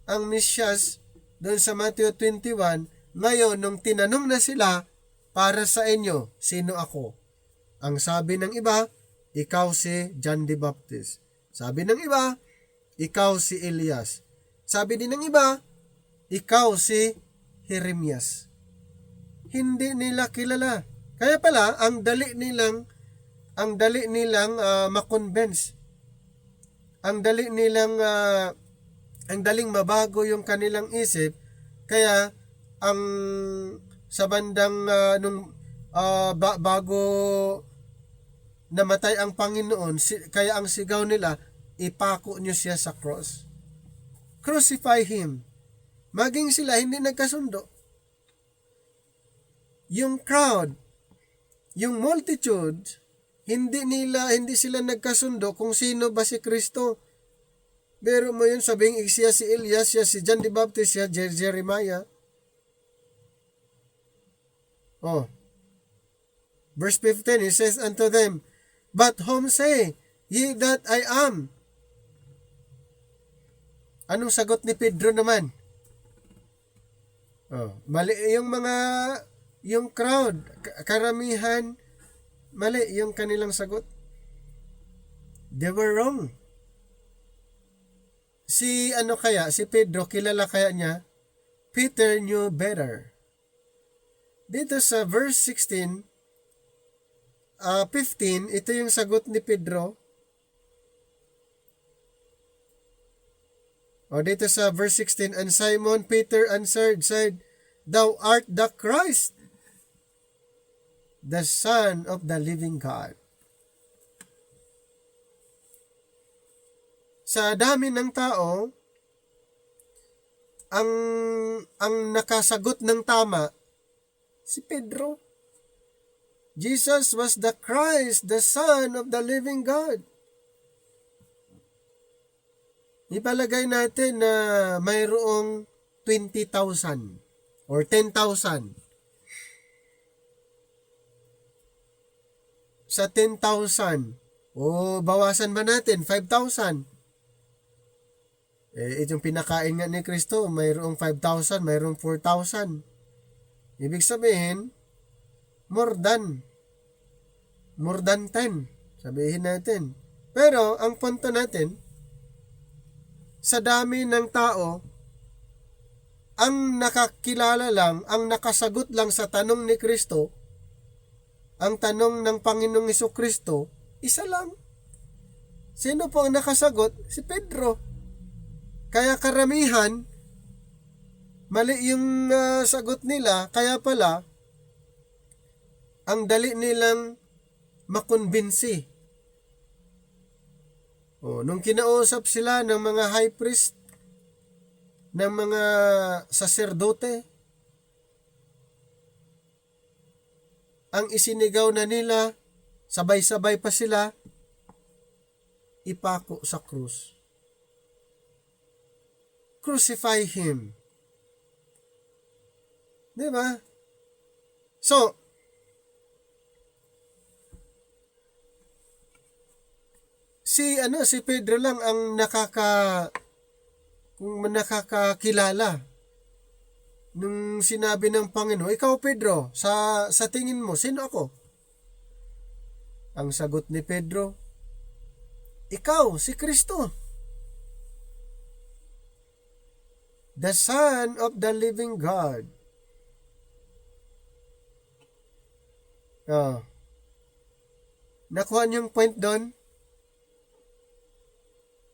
ang Mesyas doon sa Matthew 21. Ngayon, nung tinanong na sila, para sa inyo, sino ako? Ang sabi ng iba, ikaw si John the Baptist. Sabi ng iba, ikaw si Elias. Sabi din ng iba, ikaw si Jeremias. Hindi nila kilala. Kaya pala, ang dali nilang makonvince. Ang daling mabago yung kanilang isip. Kaya sa bandang bago namatay ang Panginoon, kaya ang sigaw nila, ipako nyo siya sa cross. Crucify Him. Maging sila hindi nagkasundo. Yung crowd, yung multitude, hindi sila nagkasundo kung sino ba si Kristo. Pero mo yun, sabing siya si Elias, siya si John the Baptist, siya Jeremiah. Verse 15, he says unto them, but whom say ye that I am? Anong sagot ni Pedro naman? Mali yung crowd, karamihan, mali yung kanilang sagot. They were wrong. Si Pedro, kilala kaya niya? Peter knew better. Dito sa verse 15, ito yung sagot ni Pedro. Dito sa verse 16, and Simon Peter answered, said, thou art the Christ, the Son of the living God. Sa dami ng tao, ang nakasagot ng tama, si Pedro. Jesus was the Christ, the Son of the living God. Ipalagay natin na mayroong 20,000 or 10,000. Sa 10,000, bawasan ba natin? 5,000. Itong pinakain nga ni Kristo, mayroong 5,000, mayroong 4,000. Ibig sabihin, more than 10, sabihin natin. Pero, ang punto natin, sa dami ng tao, ang nakakilala lang, ang nakasagot lang sa tanong ni Kristo, ang tanong ng Panginoong Jesucristo, isa lang. Sino po ang nakasagot? Si Pedro. Kaya karamihan, mali yung sagot nila, kaya pala, ang dali nilang makonbinsi. Nung kinausap sila ng mga high priest, ng mga saserdote, ang isinigaw na nila, sabay-sabay pa sila, ipako sa krus. Crucify Him. Diba? So, si Pedro lang ang nakakakilala nung sinabi ng Panginoon, ikaw Pedro, sa tingin mo, sino ako? Ang sagot ni Pedro, ikaw, si Kristo. The Son of the living God. Nakuha niyong point doon?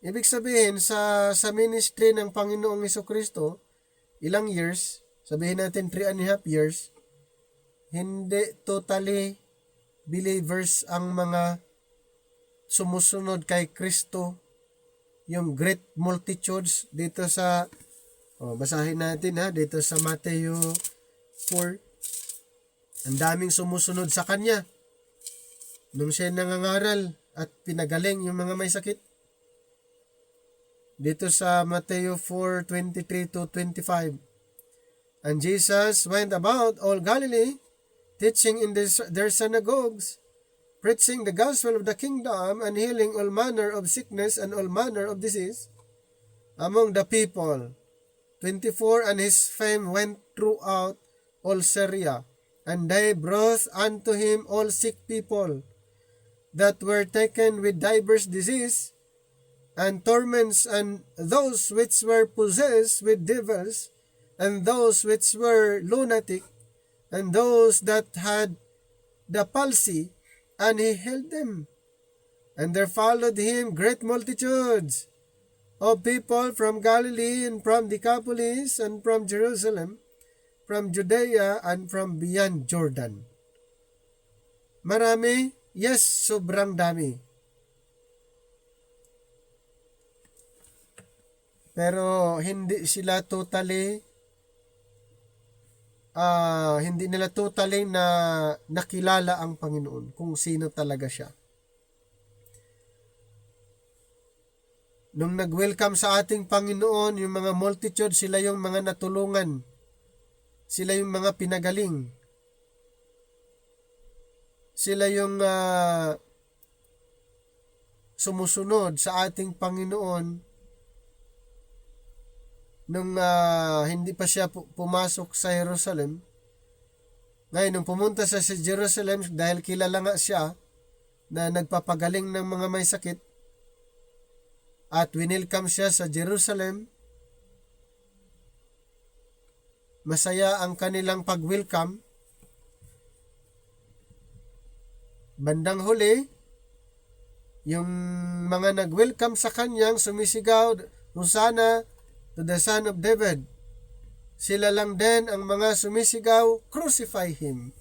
Ibig sabihin, sa ministry ng Panginoong Jesucristo, ilang years, sabihin natin 3.5 years, hindi totally believers ang mga sumusunod kay Kristo, yung great multitudes dito sa basahin natin dito sa Matthew 4. Ang daming sumusunod sa kanya nung siya nangangaral at pinagaling yung mga may sakit. Dito sa Matthew 4:23 to 25. And Jesus went about all Galilee, teaching in their synagogues, preaching the gospel of the kingdom, and healing all manner of sickness and all manner of disease among the people. 24. And his fame went throughout all Syria, and they brought unto him all sick people that were taken with divers disease and torments, and those which were possessed with devils, and those which were lunatic, and those that had the palsy, and he healed them. And there followed him great multitudes of people from Galilee, and from Decapolis, and from Jerusalem, from Judea, and from beyond Jordan. Marami? Yes, sobrang dami. Pero hindi nila totally na nakilala ang Panginoon kung sino talaga siya. Nung nag-welcome sa ating Panginoon, yung mga multitude, sila yung mga natulungan. Sila yung mga pinagaling. Sila yung sumusunod sa ating Panginoon nung hindi pa siya pumasok sa Jerusalem. Ngayon, nung pumunta siya sa Jerusalem, dahil kilala nga siya na nagpapagaling ng mga may sakit, at winelcome siya sa Jerusalem, masaya ang kanilang pag-welcome. Bandang huli, yung mga nag-welcome sa kanyang sumisigaw, Hosanna to the Son of David. Sila lang din ang mga sumisigaw, crucify him.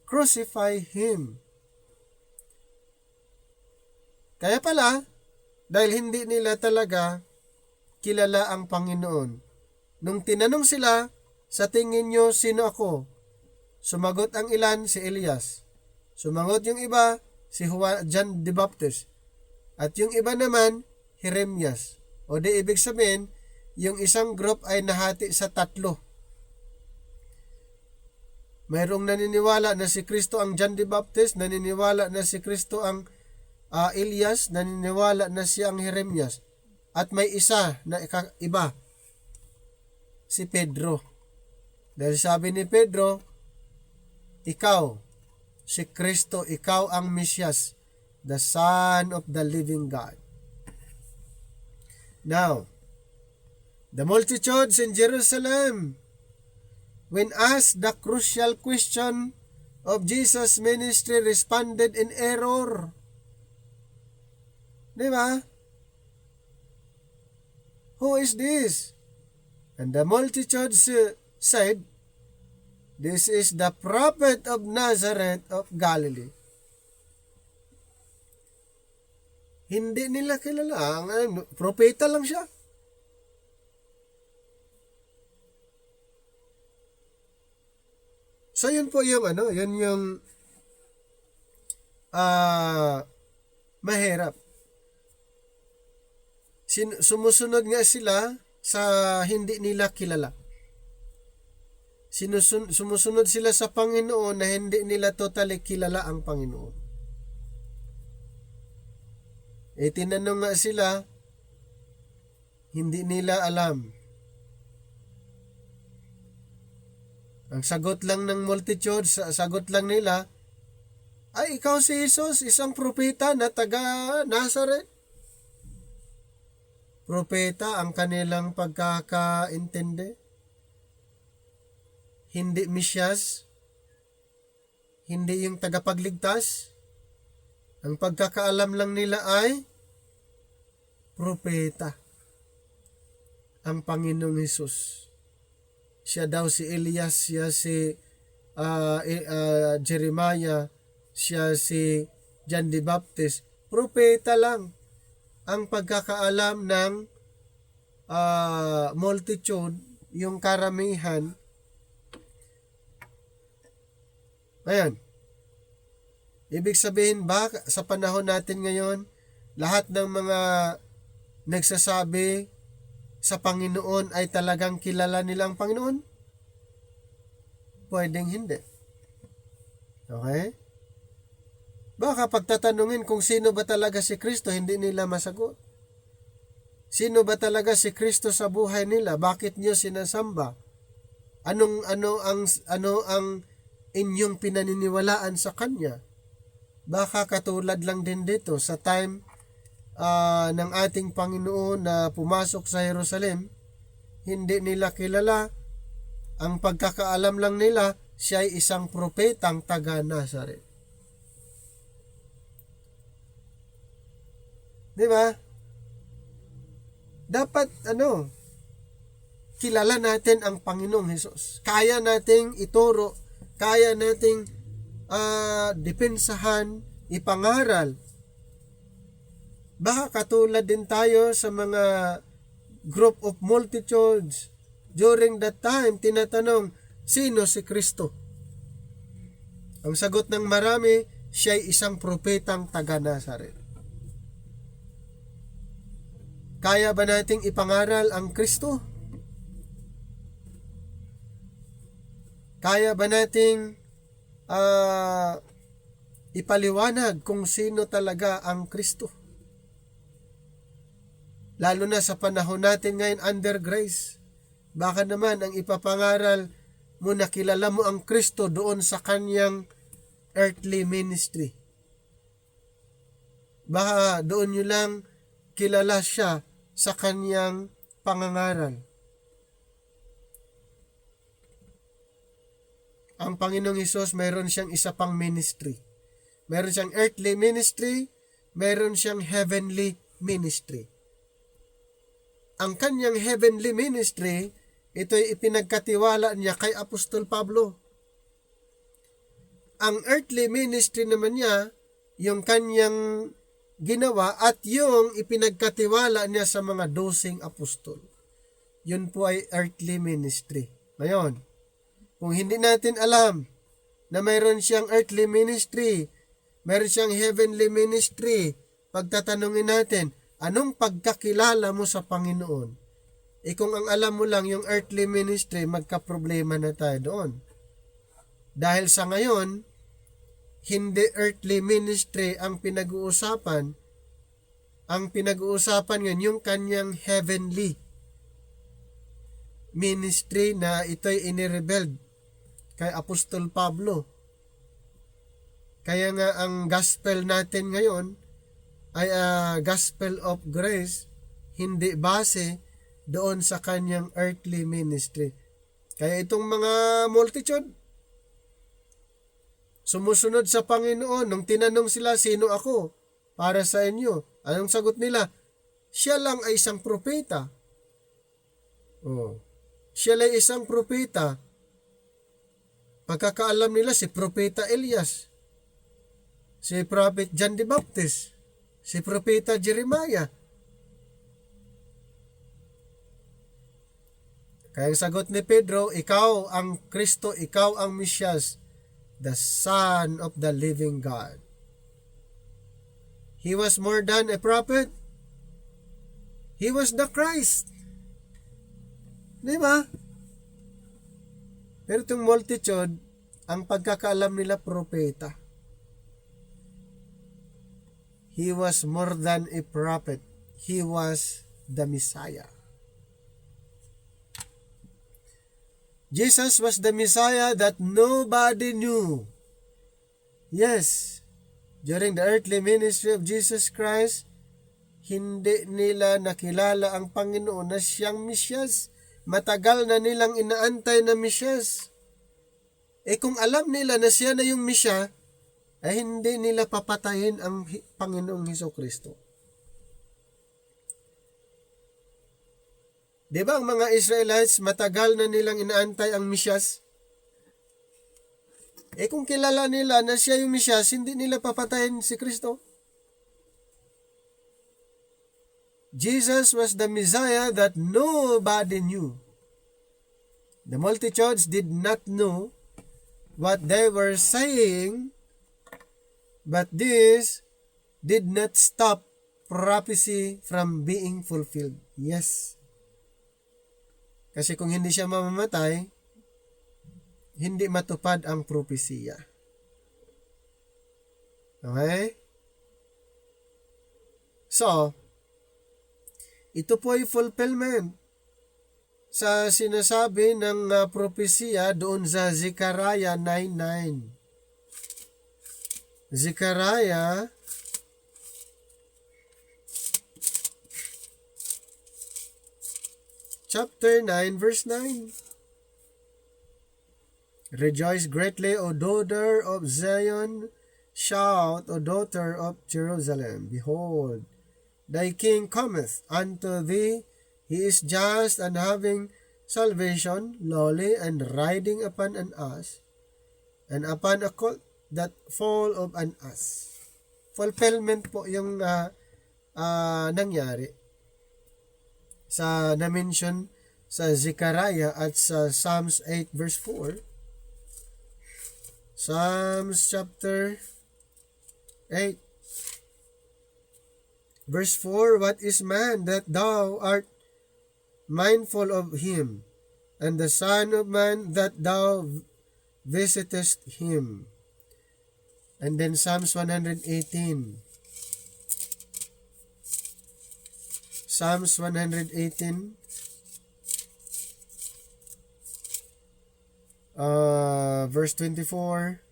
Crucify him. Kaya pala, dahil hindi nila talaga kilala ang Panginoon. Nung tinanong sila, sa tingin nyo, sino ako? Sumagot ang ilan, si Elias. Sumagot yung iba, si John the Baptist. At yung iba naman, Jeremias. O di ibig sabihin, yung isang group ay nahati sa tatlo. Mayroong naniniwala na si Kristo ang John the Baptist, naniniwala na si Kristo ang Elias, naniniwala na siya ang Jeremias. At may isa na iba, si Pedro. Dahil sabi ni Pedro, ikaw, si Kristo, ikaw ang Mesias, the Son of the living God. Now, the multitudes in Jerusalem, when asked the crucial question of Jesus' ministry, responded in error. Diba? Who is this? And the multitude said, this is the prophet of Nazareth of Galilee. Hindi nila kilala. Propeta lang siya. So yun po yung yun yung mahirap. Sumusunod nga sila sa hindi nila kilala. Sumusunod sila sa Panginoon na hindi nila totally kilala ang Panginoon. Tinanong nga sila, hindi nila alam. Ang sagot lang ng multitude, sagot lang nila, ay ikaw si Jesus, isang propeta na taga Nazareth. Propeta ang kanilang pagkakaintindi. Hindi Mesyas, hindi yung tagapagligtas. Ang pagkakaalam lang nila ay propeta. Ang Panginoong Hesus. Siya daw si Elias, siya si Jeremiah, siya si John the Baptist. Propeta lang ang pagkakaalam ng multitude, yung karamihan. Ayan. Ibig sabihin ba sa panahon natin ngayon, lahat ng mga nagsasabi sa Panginoon ay talagang kilala nila ang Panginoon? Pwedeng hindi. Okay? Baka pagtatanungin kung sino ba talaga si Kristo, hindi nila masagot. Sino ba talaga si Kristo sa buhay nila? Bakit niyo sinasamba? Ano ang inyong pinaniniwalaan sa Kanya? Baka katulad lang din dito sa time ng ating Panginoon na pumasok sa Jerusalem, hindi nila kilala. Ang pagkakaalam lang nila, siya ay isang propetang taga Nazaret. Di ba? Dapat kilala natin ang Panginoong Hesus. Kaya nating ituro, kaya nating depensahan, ipangaral. Baka katulad din tayo sa mga group of multitudes. During that time, tinatanong, sino si Kristo? Ang sagot ng marami, siya ay isang propetang taga Nazaret. Kaya ba nating ipangaral ang Kristo? Kaya ba nating ipaliwanag kung sino talaga ang Kristo? Lalo na sa panahon natin ngayon under grace. Baka naman ang ipapangaral mo na kilala mo ang Kristo doon sa kanyang earthly ministry. Baka doon nyo lang kilala siya sa kanyang pangangaral. Ang Panginoong Hesus, mayroon siyang isa pang ministry. Mayroon siyang earthly ministry, mayroon siyang heavenly ministry. Ang kanyang heavenly ministry, ito'y ipinagkatiwala niya kay Apostol Pablo. Ang earthly ministry naman niya, yung kanyang ginawa at yung ipinagkatiwala niya sa mga 12 apostol. Yun po ay earthly ministry. Ngayon, kung hindi natin alam na mayroon siyang earthly ministry, mayroon siyang heavenly ministry, pagtatanungin natin, anong pagkakilala mo sa Panginoon? Kung ang alam mo lang yung earthly ministry, magka-problema na tayo doon. Dahil sa ngayon, hindi earthly ministry ang pinag-uusapan. Ang pinag-uusapan ngayon, yung kanyang heavenly ministry na ito'y inirebuild kay Apostol Pablo. Kaya nga ang gospel natin ngayon ay gospel of grace, hindi base doon sa kanyang earthly ministry. Kaya itong mga multitude, sumusunod sa Panginoon. Nung tinanong sila, sino ako para sa inyo? Anong sagot nila? Siya lang ay isang propeta. Siya lang ay isang propeta. Pagkakaalam nila, si propeta Elias, si prophet John the Baptist, si propeta Jeremiah. Kaya ang sagot ni Pedro, ikaw ang Kristo, ikaw ang Mesyas, the Son of the living God. He was more than a prophet. He was the Christ. Di ba? Pero itong multitude, ang pagkakaalam nila propeta. He was more than a prophet. He was the Messiah. Jesus was the Messiah that nobody knew. Yes, during the earthly ministry of Jesus Christ, hindi nila nakilala ang Panginoon na siyang Mesyas. Matagal na nilang inaantay na Mesyas. Kung alam nila na siya na yung Mesya, ay hindi nila papatayin ang Panginoong Hesukristo. Di ba ang mga Israelites, matagal na nilang inaantay ang Mesyas? Kung kilala nila na siya yung Mesyas, hindi nila papatayin si Kristo. Jesus was the Messiah that nobody knew. The multitudes did not know what they were saying, but this did not stop prophecy from being fulfilled. Yes. Kasi kung hindi siya mamamatay, hindi matupad ang propesya. Okay? So, ito po ay fulfillment sa sinasabi ng propesya doon sa Zechariah 9:9. Zechariah chapter 9 verse 9. Rejoice greatly, O daughter of Zion. Shout, O daughter of Jerusalem. Behold, thy king cometh unto thee. He is just and having salvation, lowly, and riding upon an ass, and upon a colt that fall of an ass. Fulfillment po yung nangyari sa na-mention sa Zechariah at sa Psalms 8 verse 4. Psalms chapter 8 verse 4, what is man that thou art mindful of him, and the son of man that thou visitest him? And then Psalms 118. Psalms 118 verse 24.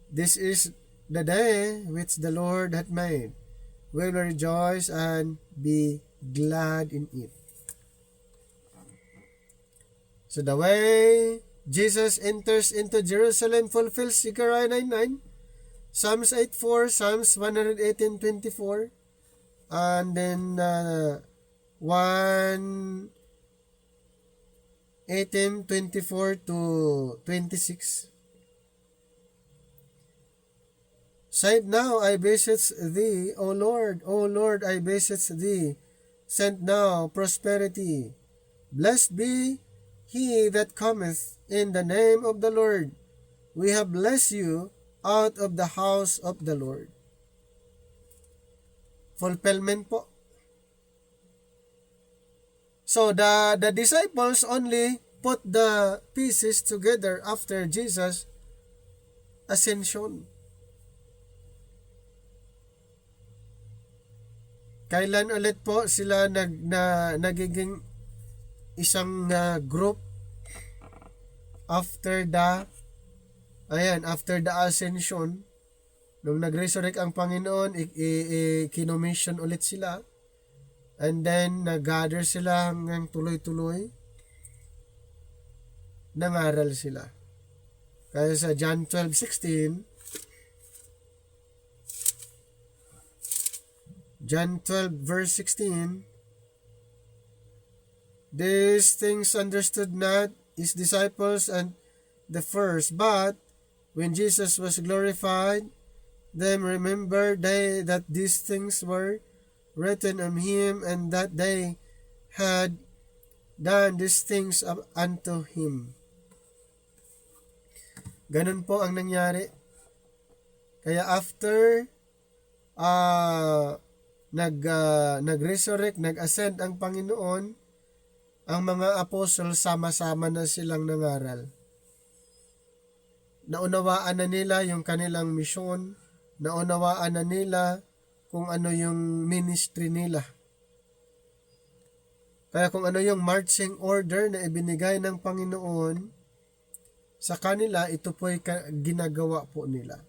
This is the day which the Lord hath made. We will rejoice and be glad in it. So the way Jesus enters into Jerusalem fulfills Zechariah 9:9, Psalms 8:4, Psalms 118:24, and then 1:18:24 to 26. Save now, I beseech thee, O Lord, I beseech thee, send now prosperity. Blessed be he that cometh in the name of the Lord. We have blessed you out of the house of the Lord. Fulfillment po. So the disciples only put the pieces together after Jesus' ascension. Kailan ulit po sila nagiging isang group after the ascension? Nung nag-resurrect ang Panginoon, kinommission ulit sila. And then nag-gather sila hanggang tuloy-tuloy. Nangaral sila. Kaya sa John 12:16, John 12 verse 16, these things understood not his disciples and the first, but when Jesus was glorified, them remembered they that these things were written of him, and that they had done these things unto him. Ganun po ang nangyari. Kaya after nag-resurrect, nag-ascend ang Panginoon, ang mga apostol sama-sama na silang nangaral. Naunawaan na nila yung kanilang misyon, naunawaan na nila kung ano yung ministry nila. Kaya kung ano yung marching order na ibinigay ng Panginoon sa kanila, ito po'y ginagawa po nila.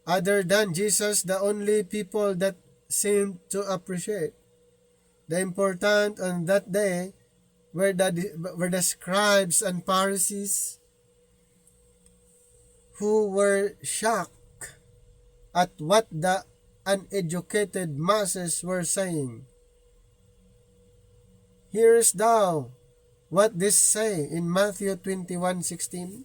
Other than Jesus, the only people that seemed to appreciate the important on that day were the scribes and Pharisees, who were shocked at what the uneducated masses were saying. Hearest thou what this say in Matthew 21:16?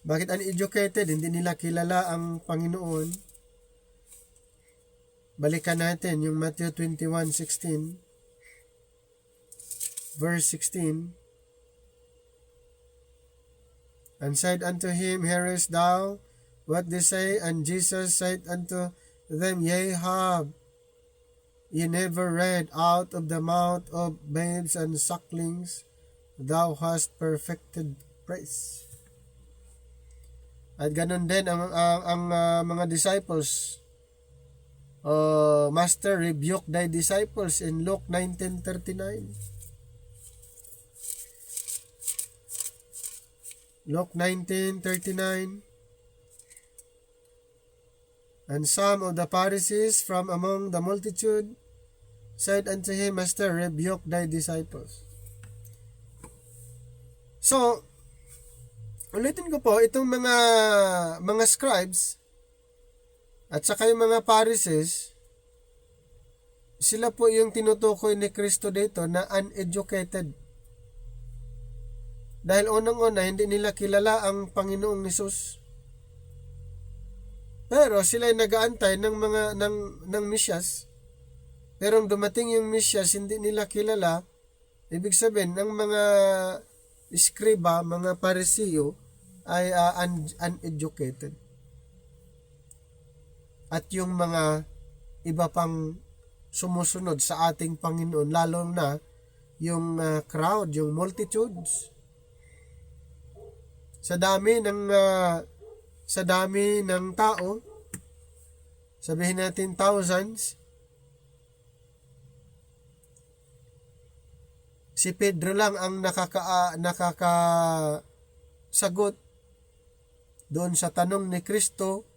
Bakit uneducated? Hindi nila kilala ang Panginoon. Balikan natin yung Matthew 21:16. Verse 16. And said unto him, Hearest thou what they say? And Jesus said unto them, Yea, have ye never read, out of the mouth of babes and sucklings thou hast perfected praise. At ganun din ang mga disciples. Master, rebuke thy disciples in Luke 19:39. Luke 19:39. And some of the Pharisees from among the multitude said unto him, Master, rebuke thy disciples. So, ulitin ko po, itong mga scribes at saka yung mga Pharisees, sila po yung tinutukoy ni Kristo dito na uneducated. Dahil unang-una, hindi nila kilala ang Panginoong Hesus. Pero sila ay nag-aantay ng Mesyas. Pero dumating yung Mesyas, hindi nila kilala. Ibig sabihin, ang mga iskriba, mga Pariseo, ay uneducated. At yung mga iba pang sumusunod sa ating Panginoon, lalo na yung crowd, yung multitudes. Sa dami ng tao, sabihin natin thousands, si Pedro lang ang nakakasagot doon sa tanong ni Kristo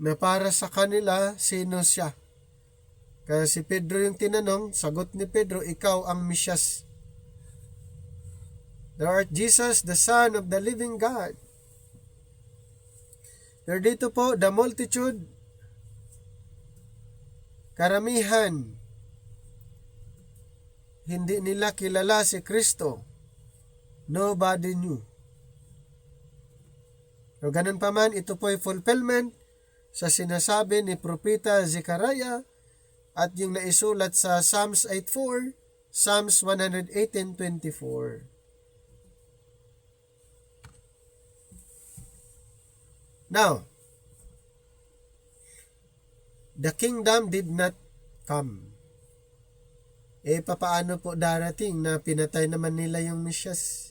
na para sa kanila, sino siya? Kaya si Pedro yung tinanong, sagot ni Pedro, ikaw ang Mesyas. Thou art Jesus, the Son of the living God. Pero dito po, the multitude, karamihan, hindi nila kilala si Kristo. Nobody knew. Pero ganun pa man, ito po ay fulfillment sa sinasabi ni Propeta Zechariah at yung naisulat sa Psalms 8:4, Psalms 118:24. Now, the kingdom did not come. Papaano po darating na pinatay naman nila yung Mesyas?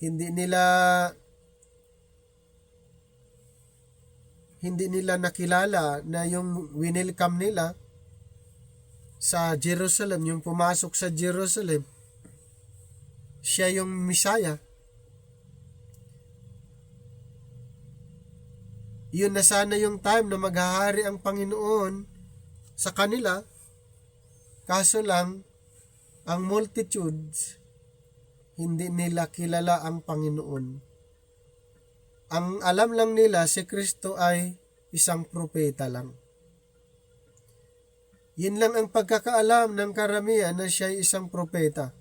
Hindi nila nakilala na yung winelcome nila sa Jerusalem, yung pumasok sa Jerusalem, siya yung Messiah. Yun na sana yung time na maghahari ang Panginoon sa kanila. Kaso lang, ang multitudes, hindi nila kilala ang Panginoon. Ang alam lang nila, si Kristo ay isang propeta lang. Yun lang ang pagkakaalam ng karamihan na siya ay isang propeta.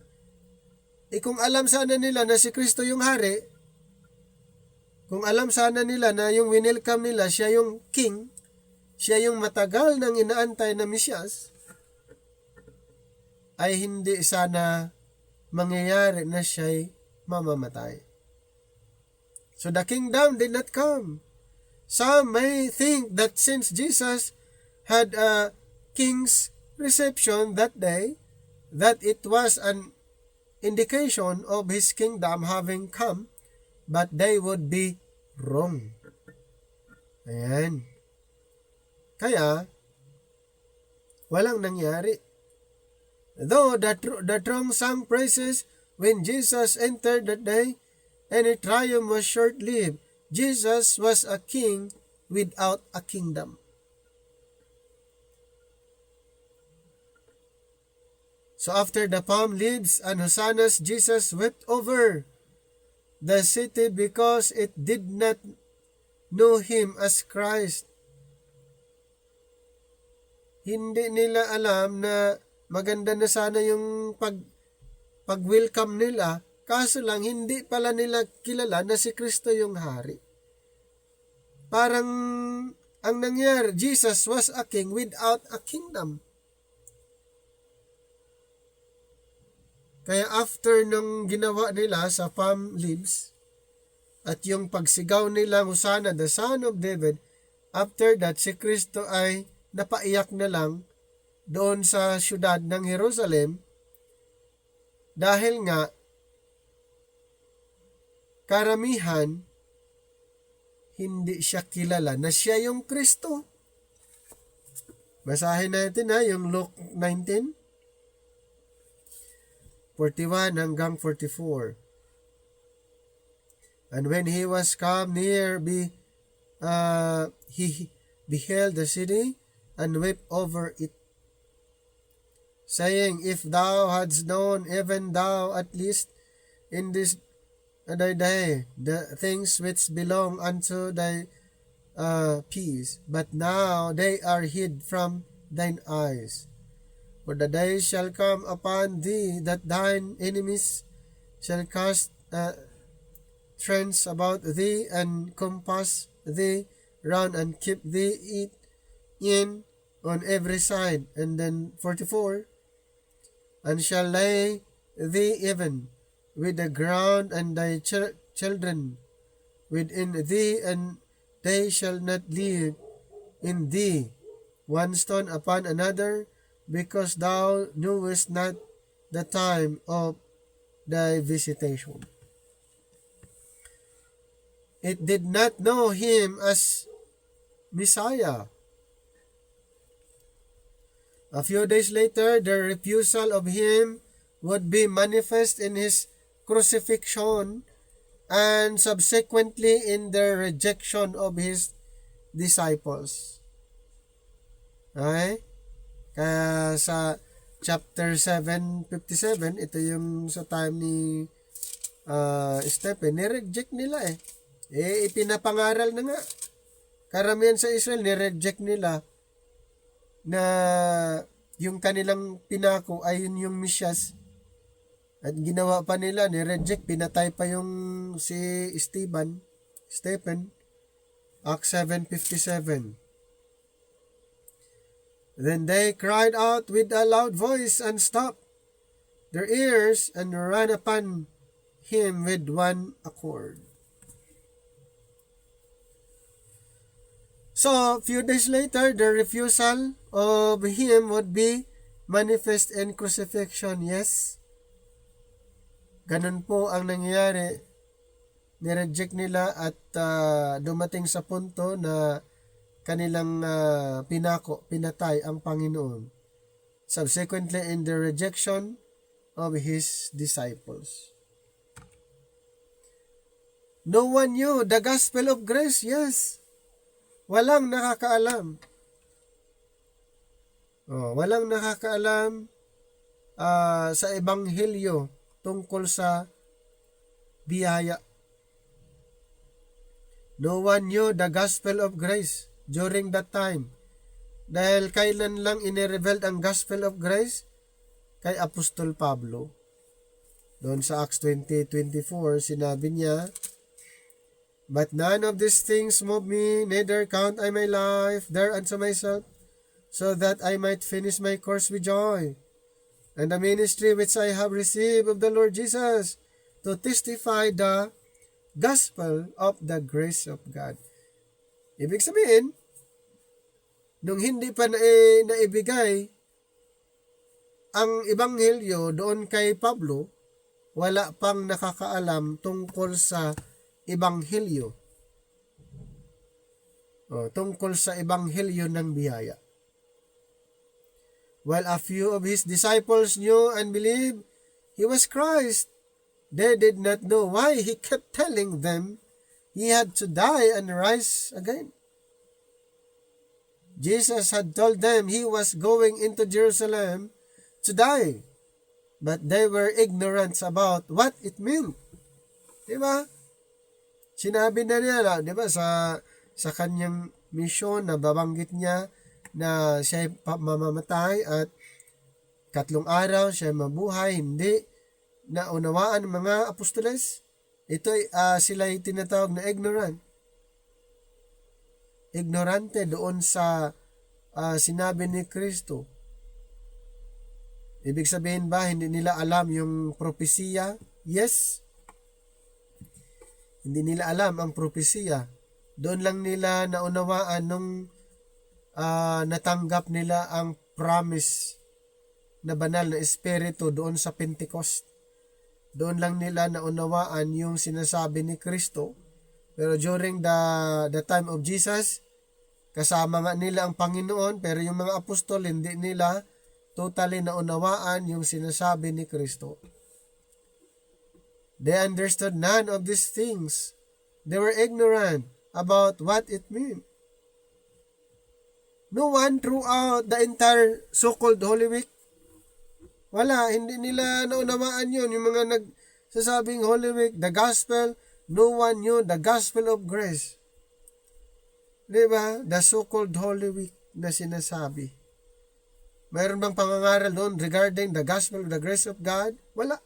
Kung alam sana nila na si Kristo yung hari, kung alam sana nila na yung winelcome nila, siya yung king, siya yung matagal nang inaantay na Mesyas, ay hindi sana mangyayari na siya'y mamamatay. So the kingdom did not come. Some may think that since Jesus had a king's reception that day, that it was an indication of his kingdom having come, but they would be wrong. Ayan. Kaya, walang nangyari. Though the throng sang praises when Jesus entered that day, and a triumph was short-lived, Jesus was a king without a kingdom. So after the palm leaves and hosannas, Jesus wept over the city because it did not know him as Christ. hindi nila alam na maganda na sana yung pag-welcome nila, kaso lang hindi pala nila kilala na si Kristo yung hari. Parang ang nangyari, Jesus was a king without a kingdom. Kaya after nung ginawa nila sa palm leaves at yung pagsigaw nila, Hosanna, the Son of David, after that, si Kristo ay napaiyak na lang doon sa syudad ng Jerusalem dahil nga karamihan hindi siya kilala na siya yung Kristo. Basahin natin yung Luke 19:41 hanggang 44. And when he was come near, he beheld the city and wept over it, saying, If thou hadst known, even thou at least in this thy day, the things which belong unto thy peace, but now they are hid from thine eyes. For the day shall come upon thee that thine enemies shall cast trends about thee and compass thee round and keep thee in on every side. And then 44, and shall lay thee even with the ground and thy children within thee, and they shall not leave in thee one stone upon another, because thou knewest not the time of thy visitation. It did not know him as Messiah. A few days later, the refusal of him would be manifest in his crucifixion and subsequently in the rejection of his disciples. Okay? Kaya sa chapter 7:57, ito yung sa time ni Stephen, nireject nila ipinapangaral na nga. Karamihan sa Israel, nireject nila na yung kanilang pinako ay yun yung Mesyas. At ginawa pa nila, nireject, pinatay pa yung si Stephen, Acts 7:57. Then they cried out with a loud voice and stopped their ears and ran upon him with one accord. So, few days later, the refusal of him would be manifest in crucifixion. Yes, ganun po ang nangyayari. Nireject nila at dumating sa punto na kanilang pinatay ang Panginoon. Subsequently, in the rejection of his disciples. No one knew the gospel of grace. Yes. Walang nakakaalam. Walang nakakaalam sa ebanghelyo tungkol sa biyaya. No one knew the gospel of grace during that time. Dahil kailan lang inirevealed ang gospel of grace? Kay Apostol Pablo. Doon sa Acts 20:24, sinabi niya, But none of these things move me, neither count I my life there unto myself, so that I might finish my course with joy, and the ministry which I have received of the Lord Jesus, to testify the gospel of the grace of God. Ibig sabihin, nung hindi pa naibigay ang ebanghelyo doon kay Pablo, wala pang nakakaalam tungkol sa ebanghelyo. Tungkol sa ebanghelyo ng biyaya. While a few of his disciples knew and believed he was Christ, they did not know why he kept telling them he had to die and rise again. Jesus had told them he was going into Jerusalem to die, but they were ignorant about what it meant. Diba? Sinabi na niya, diba, sa kanyang mission na babanggit niya na siya mamamatay at 3 araw siya mabuhay, hindi naunawaan ng mga apostoles. Ito sila ay tinatawag na ignorante doon sa sinabi ni Kristo. Ibig sabihin ba hindi nila alam yung propesiya? Yes. Hindi nila alam ang propesiya. Doon lang nila naunawaan nung natanggap nila ang promise na banal na espiritu doon sa Pentecost. Doon lang nila naunawaan yung sinasabi ni Kristo. Pero during the time of Jesus, kasama nga nila ang Panginoon, pero yung mga apostol hindi nila totally naunawaan yung sinasabi ni Kristo. They understood none of these things. They were ignorant about what it meant. No one throughout the entire so-called Holy Week, hindi nila naunawaan yun. Yung mga nagsasabing Holy Week, the gospel, no one knew the gospel of grace. Diba? The so-called Holy Week na sinasabi. Mayroon bang pangangaral doon regarding the gospel of the grace of God? Wala.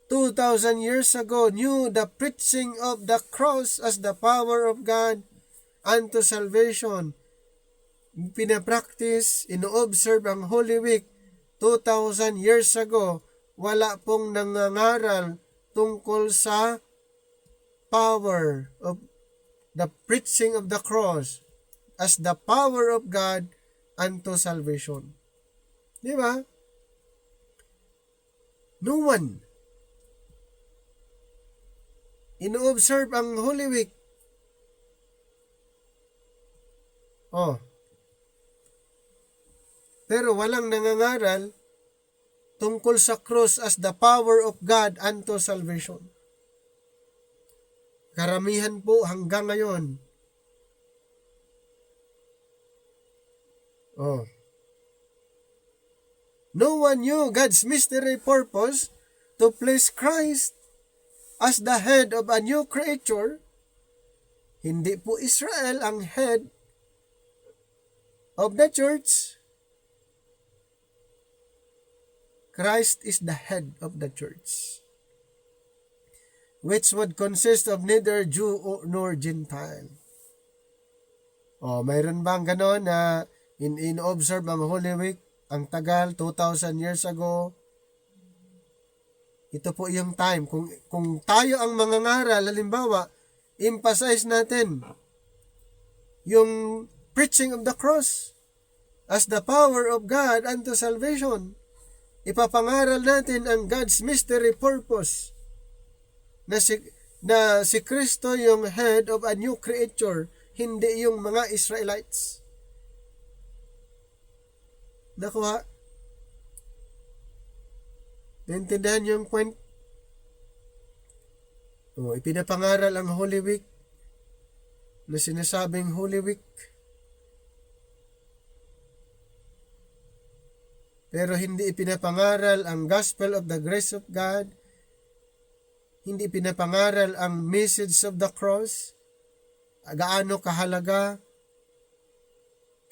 2,000 years ago, knew the preaching of the cross as the power of God unto salvation. Pinapractice, ino-observe ang Holy Week 2,000 years ago. Wala pong nangangaral tungkol sa power of the preaching of the cross as the power of God unto salvation. Di ba? No one. Ino-observe ang Holy Week. Pero walang nangangaral tungkol sa cross as the power of God unto salvation. Karamihan po hanggang ngayon. No one knew God's mystery purpose to place Christ as the head of a new creature. Hindi po Israel ang head of the church. Christ is the head of the church, which would consist of neither Jew nor Gentile. Mayroon bang ganon na in-observe ang Holy Week, ang tagal, 2,000 years ago? Ito po yung time. Kung tayo ang mangangaral, halimbawa, emphasize natin yung preaching of the cross as the power of God unto salvation. Ipapangaral natin ang God's mystery purpose na si Kristo yung head of a new creature, hindi yung mga Israelites. Nakuha? Naintindihan niyo yung point? Ipinapangaral ang Holy Week na sinasabing Holy Week. Pero hindi ipinapangaral ang gospel of the grace of God. Hindi ipinapangaral ang message of the cross. Gaano kahalaga,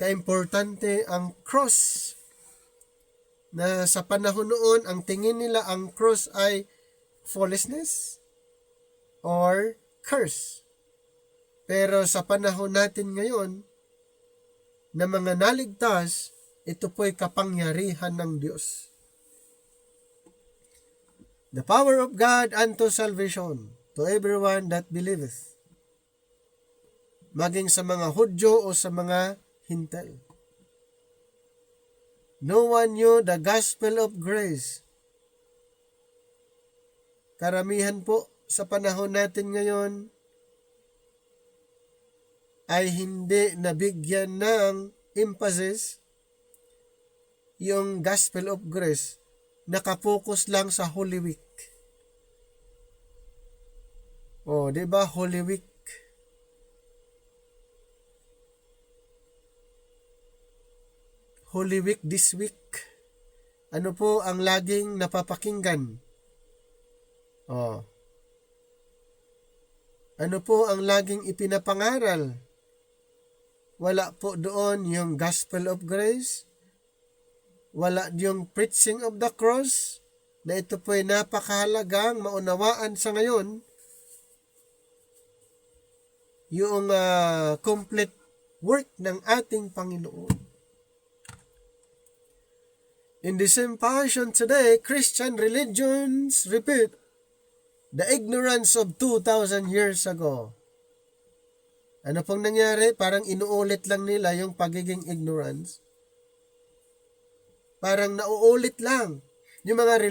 kaimportante ang cross. Na sa panahon noon, ang tingin nila ang cross ay foolishness or curse. Pero sa panahon natin ngayon, na mga naligtas, ito po'y kapangyarihan ng Diyos. The power of God unto salvation to everyone that believeth. Maging sa mga Hudyo o sa mga Hintil. No one knew the gospel of grace. Karamihan po sa panahon natin ngayon ay hindi nabigyan ng emphasis yung gospel of grace. Nakapokus lang sa Holy Week. Di ba Holy Week? Holy Week this week. Ano po ang laging napapakinggan? Ano po ang laging ipinapangaral? wala po doon yung gospel of grace, wala yung preaching of the cross, na ito po ay napakahalagang maunawaan sa ngayon, yung complete work ng ating Panginoon. In the same fashion today, Christian religions repeat the ignorance of 2,000 years ago. Ano pong nangyari? Parang inuulit lang nila yung pagiging ignorance. Parang nauulit lang. Yung mga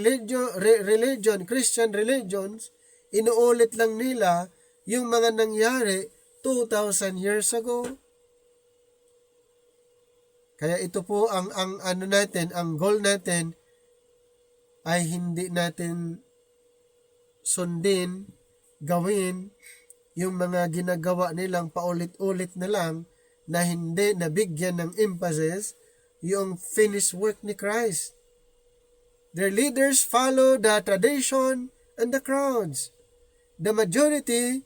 religion, Christian religions, inuulit lang nila yung mga nangyari 2,000 years ago. Kaya ito po ang ano natin, ang goal natin ay hindi natin sundin, gawin yung mga ginagawa nilang paulit-ulit na lang na hindi nabigyan ng emphasis yung finished work ni Christ. Their leaders follow the tradition and the crowds. The majority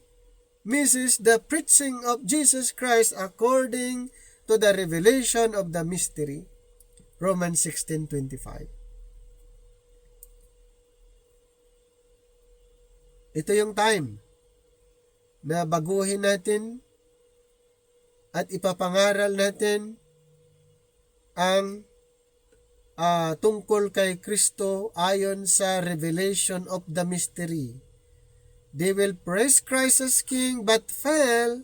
misses the preaching of Jesus Christ according to the revelation of the mystery. Romans 16:25. Ito yung time na baguhin natin at ipapangaral natin ang tungkol kay Kristo ayon sa revelation of the mystery. They will praise Christ as King but fail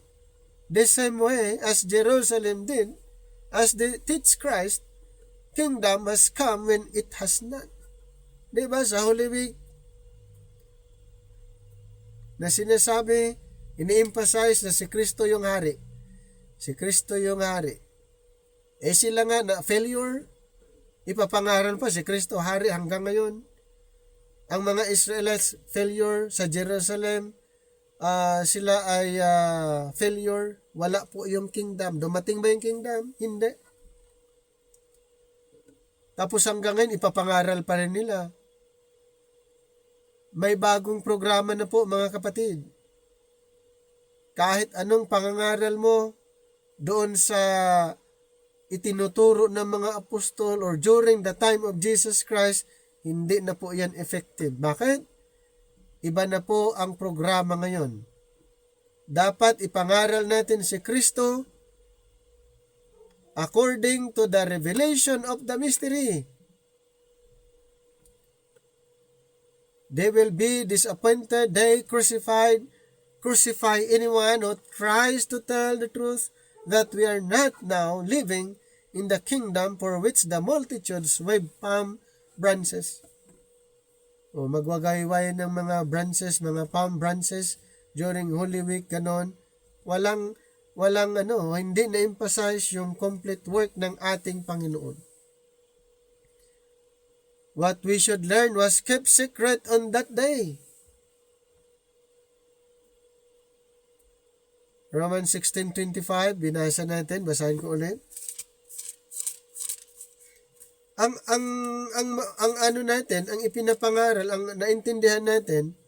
the same way as Jerusalem did, as they teach Christ, kingdom has come when it has not. Diba sa Holy Week, na sinasabi, ini-emphasize na si Kristo yung hari. Si Kristo yung hari. Sila nga na failure, ipapangaral pa si Kristo hari hanggang ngayon. Ang mga Israelites failure sa Jerusalem, sila ay failure, wala po yung kingdom. Dumating ba yung kingdom? Hindi. Tapos hanggang ngayon, ipapangaral pa rin nila. May bagong programa na po mga kapatid. Kahit anong pangangaral mo doon sa itinuturo ng mga apostol or during the time of Jesus Christ, hindi na po yan effective. Bakit? Iba na po ang programa ngayon. Dapat ipangaral natin si Kristo according to the revelation of the mystery. They will be disappointed. They crucify anyone who tries to tell the truth that we are not now living in the kingdom for which the multitudes wave palm branches. O magwagayway ng mga branches, mga palm branches during Holy Week, ganon. Walang hindi na-emphasize yung complete work ng ating Panginoon. What we should learn was kept secret on that day. Romans 16:25, binasa natin, basahin ko ulit. Ang ano natin, ang ipinapangaral, ang naintindihan natin,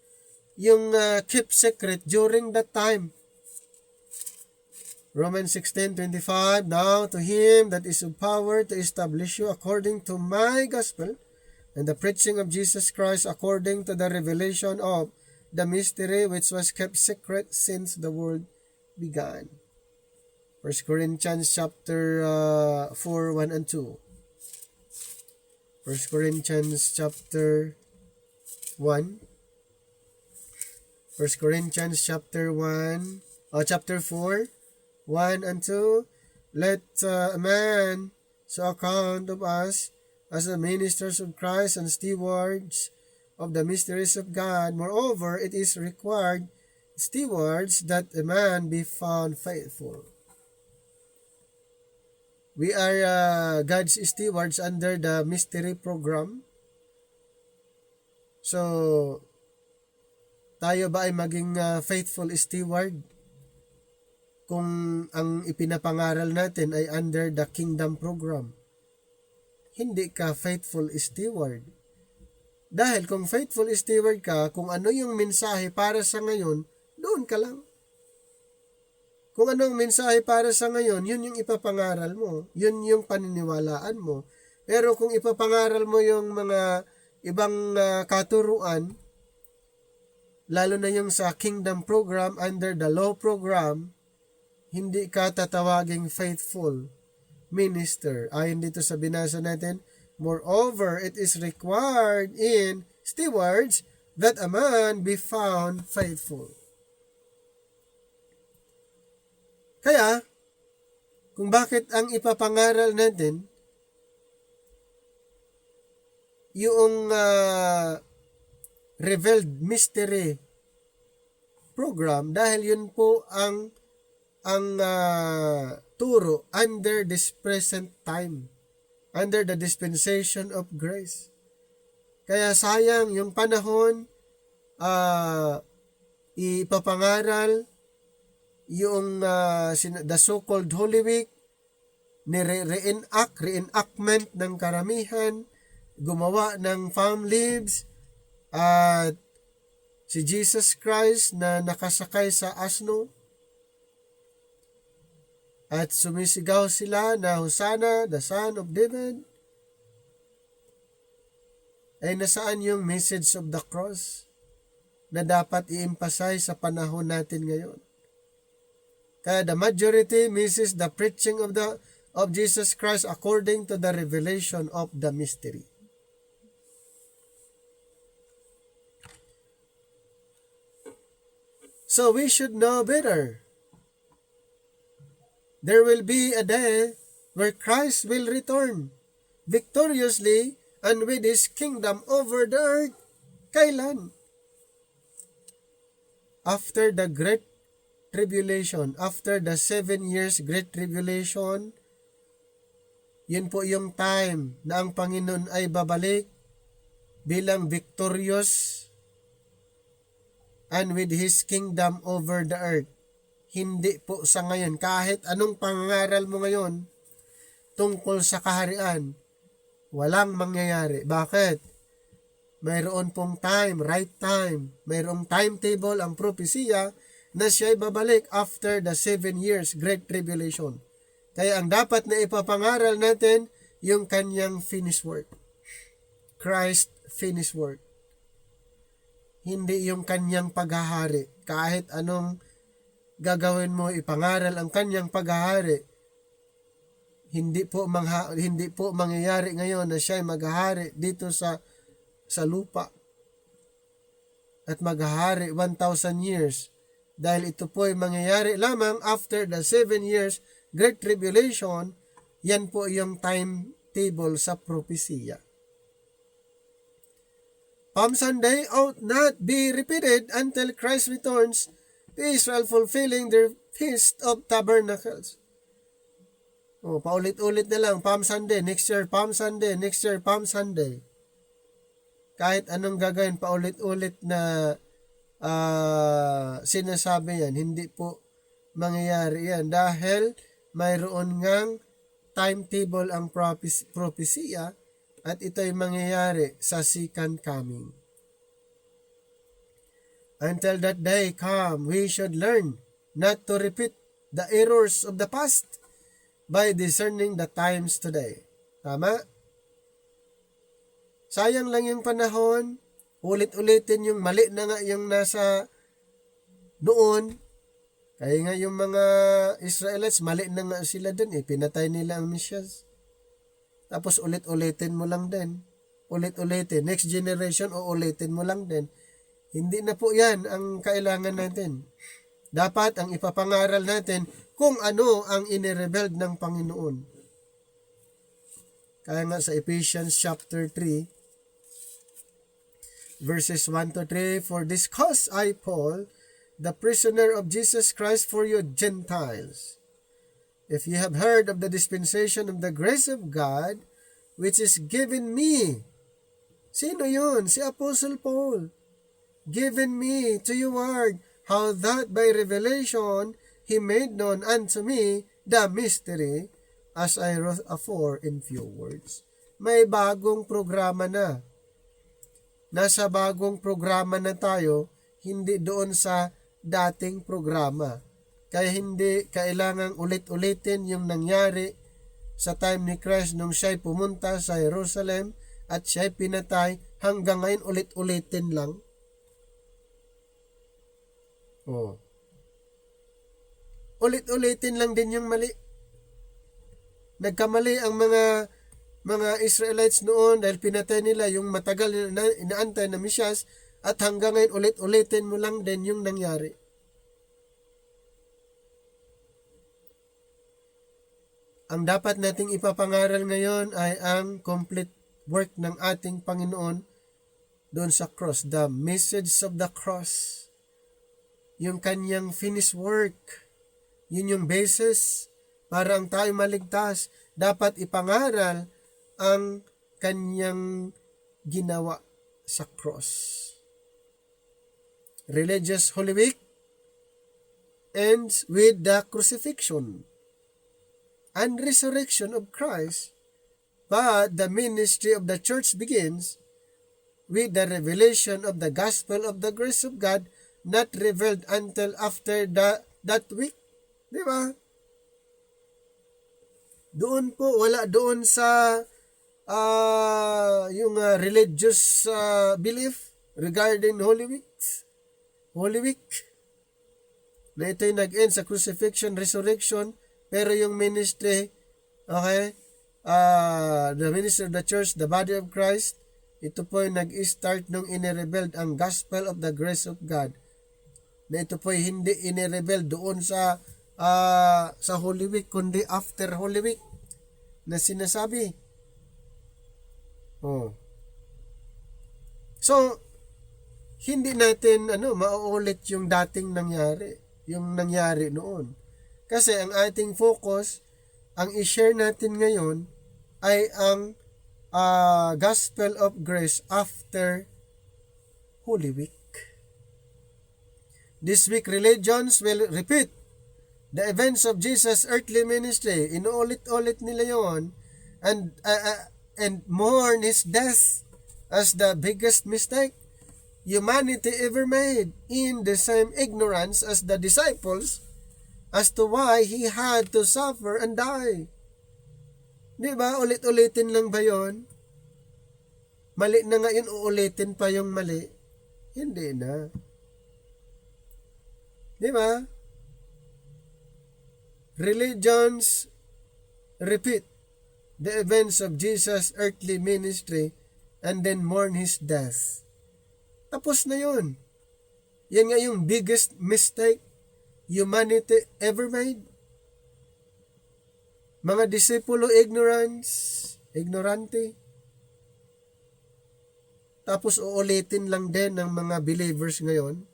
yung keep secret during that time. Romans 16:25, now to him that is of power to establish you according to my gospel and the preaching of Jesus Christ according to the revelation of the mystery which was kept secret since the world began. 1 Corinthians chapter 4, 1 and 2. 1 Corinthians chapter 1. 1 Corinthians chapter 1, chapter 4, 1 and 2. Let a man so account of us as the ministers of Christ and stewards of the mysteries of God. Moreover, it is required stewards that a man be found faithful. We are God's stewards under the mystery program. So, tayo ba ay maging faithful steward kung ang ipinapangaral natin ay under the kingdom program? Hindi ka faithful steward. Dahil kung faithful steward ka, kung ano yung mensahe para sa ngayon, doon ka lang. Kung anong mensahe para sa ngayon, yun yung ipapangaral mo. Yun yung paniniwalaan mo. Pero kung ipapangaral mo yung mga ibang katuruan, lalo na yung sa kingdom program, under the law program, hindi ka tatawaging faithful minister. Ayon dito sa binasa natin, moreover, it is required in stewards that a man be found faithful. Kaya, kung bakit ang ipapangaral natin, yung revealed mystery program, dahil yun po ang turo under this present time, under the dispensation of grace. Kaya sayang yung panahon, ipapangaral yung the so-called Holy Week, reenactment ng karamihan, gumawa ng palm leaves, at si Jesus Christ na nakasakay sa asno, at sumisigaw sila na Hosanna, the Son of David. Ay nasaan yung message of the cross na dapat i-emphasize sa panahon natin ngayon? Kaya the majority misses the preaching of Jesus Christ according to the revelation of the mystery. So we should know better. There will be a day where Christ will return victoriously and with His kingdom over the earth. Kailan? After the Great Tribulation, after the 7 years Great Tribulation, yun po yung time na ang Panginoon ay babalik bilang victorious and with His kingdom over the earth. Hindi po sa ngayon. Kahit anong pangaral mo ngayon tungkol sa kaharian, walang mangyayari. Bakit? Mayroon pong time, right time. Mayroong timetable ang propesya na siya ay babalik after the 7 years Great Tribulation. Kaya ang dapat na ipapangaral natin, yung kanyang finished work. Christ finished work. Hindi yung kanyang paghahari. Kahit anong gagawin mo, ipangaral ang kanyang paghahari. Hindi po mangyayari ngayon na siya ay maghahari dito sa lupa. At maghahari 1,000 years. Dahil ito po ay mangyayari lamang after the 7 years Great Tribulation. Yan po yung timetable sa propesya. Palm Sunday ought not be repeated until Christ returns to Israel, fulfilling their Feast of Tabernacles. Paulit-ulit na lang, Palm Sunday, next year Palm Sunday, next year Palm Sunday. Kahit anong gagawin, paulit-ulit na sinasabi yan, hindi po mangyayari yan dahil mayroon ngang timetable ang propesya at ito'y mangyayari sa second coming. Until that day come, we should learn not to repeat the errors of the past by discerning the times today. Tama? Sayang lang yung panahon, ulit-ulitin yung mali na nga yung nasa noon. Kaya nga yung mga Israelites, mali na nga sila dun pinatay nila ang Mesyas. Tapos ulit-ulitin mo lang din. Ulit-ulitin. Next generation, ulitin mo lang din. Hindi na po yan ang kailangan natin. Dapat ang ipapangaral natin kung ano ang inirevealed ng Panginoon. Kaya nga sa Ephesians chapter 3, verses 1 to 3, For this cause I, Paul, the prisoner of Jesus Christ for you Gentiles, if ye have heard of the dispensation of the grace of God, which is given me. Sino yun? Si Apostle Paul. Given me to your word, how that by revelation he made known unto me the mystery, as I wrote afore in few words. May bagong programa na. Nasa bagong programa na tayo, hindi doon sa dating programa. kaya hindi kailangang ulit-ulitin yung nangyari sa time ni Christ nung siya'y pumunta sa Jerusalem at siya'y pinatay. Hanggang ngayon ulit-ulitin lang. Oh. Ulit-ulitin lang din yung mali. Nagkamali ang mga Israelites noon dahil pinatay nila yung matagal na inaantay na Mesyas, at hanggang ngayon ulit-ulitin mo lang din yung nangyari. Ang dapat nating ipapangaral ngayon ay ang complete work ng ating Panginoon doon sa cross. The message of the cross. Yung kanyang finished work. Yun yung basis para ang tayo maligtas. Dapat ipangaral ang kanyang ginawa sa cross. Religious Holy Week ends with the crucifixion and resurrection of Christ, but the ministry of the church begins with the revelation of the gospel of the grace of God, not revealed until after that week. Di ba? Doon po, wala doon sa yung religious belief regarding Holy Week. Na ito'y nag-end sa crucifixion, resurrection, pero yung ministry, okay, the ministry of the church, the body of Christ, ito po yung nag-start nung inirebeld ang gospel of the grace of God. Na ito po yung hindi inirebeld doon sa Holy Week, kundi after Holy Week na sinasabi. Oh. So, hindi natin mauulit yung dating nangyari, yung nangyari noon. Kasi ang ating focus, ang i-share natin ngayon ay ang gospel of grace after Holy Week. This week, religions will repeat the events of Jesus' earthly ministry. Inuulit-ulit nila yon and mourn his death as the biggest mistake humanity ever made, in the same ignorance as the disciples as to why he had to suffer and die. Di ba? Ulit-ulitin lang ba yon? Mali na nga yun, uulitin pa yung mali. Hindi na. Di ba? Religions repeat the events of Jesus' earthly ministry and then mourn his death. Tapos na yun. Yan nga yung biggest mistake humanity ever made. Mga disipulo ignorante. Tapos uulitin lang din ng mga believers ngayon.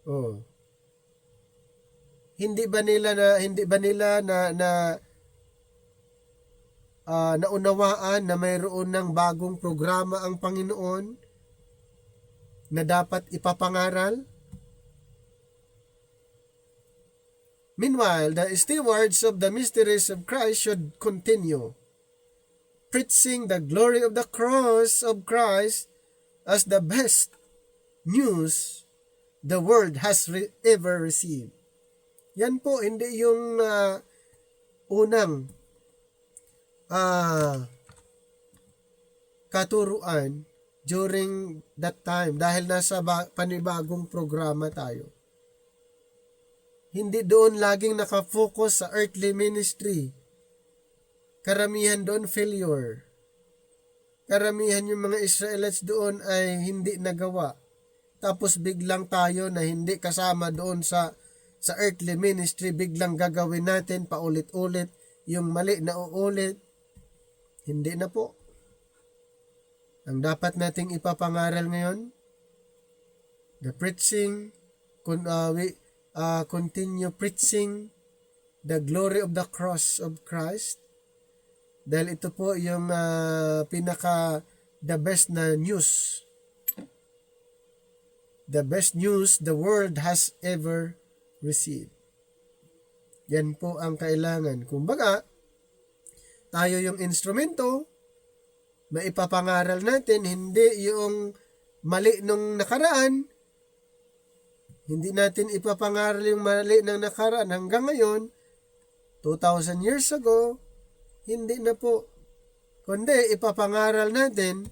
Oh. Hindi ba nila naunawaan na mayroon ng bagong programa ang Panginoon na dapat ipapangaral? Meanwhile, the stewards of the mysteries of Christ should continue preaching the glory of the cross of Christ as the best news the world has ever received. Yan po, hindi yung unang katuruan during that time dahil nasa panibagong programa tayo. Hindi doon laging nakafocus sa earthly ministry. Karamihan doon failure. Karamihan yung mga Israelites doon ay hindi nagawa. Tapos biglang tayo na hindi kasama doon sa earthly ministry, biglang gagawin natin paulit-ulit yung mali na uulit. Hindi na po. Ang dapat nating ipapangaral ngayon, the preaching, continue preaching the glory of the cross of Christ. Dahil ito po yung the best na news. The best news the world has ever received. Yan po ang kailangan. Kumbaga, tayo yung instrumento, maipapangaral natin, hindi yung mali nung nakaraan, Hindi natin ipapangaral yung mali ng nakaraan. Hanggang ngayon, 2,000 years ago, hindi na po. Kundi ipapangaral natin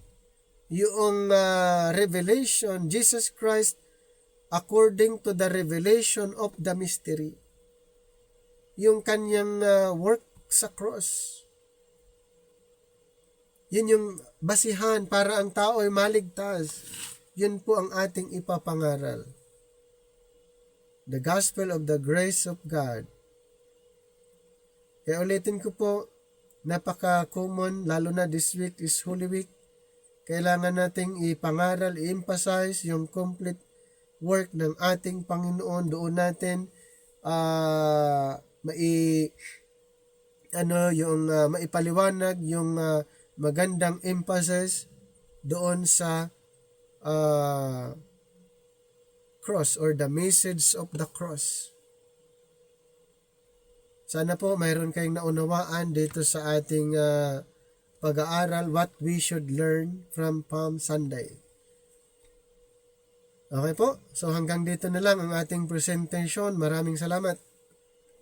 yung revelation, Jesus Christ according to the revelation of the mystery. Yung kanyang work sa cross. Yun yung basihan para ang tao ay maligtas. Yun po ang ating ipapangaral. The gospel of the grace of God. Kaya ulitin ko po, napaka-common, lalo na this week is Holy Week. Kailangan nating ipangaral, i-emphasize yung complete work ng ating Panginoon. Doon natin maipaliwanag yung magandang emphasis doon sa cross or the message of the cross. Sana po mayroon kayong naunawaan dito sa ating pag-aaral what we should learn from Palm Sunday. Okay po, so hanggang dito na lang ang ating presentation. Maraming salamat.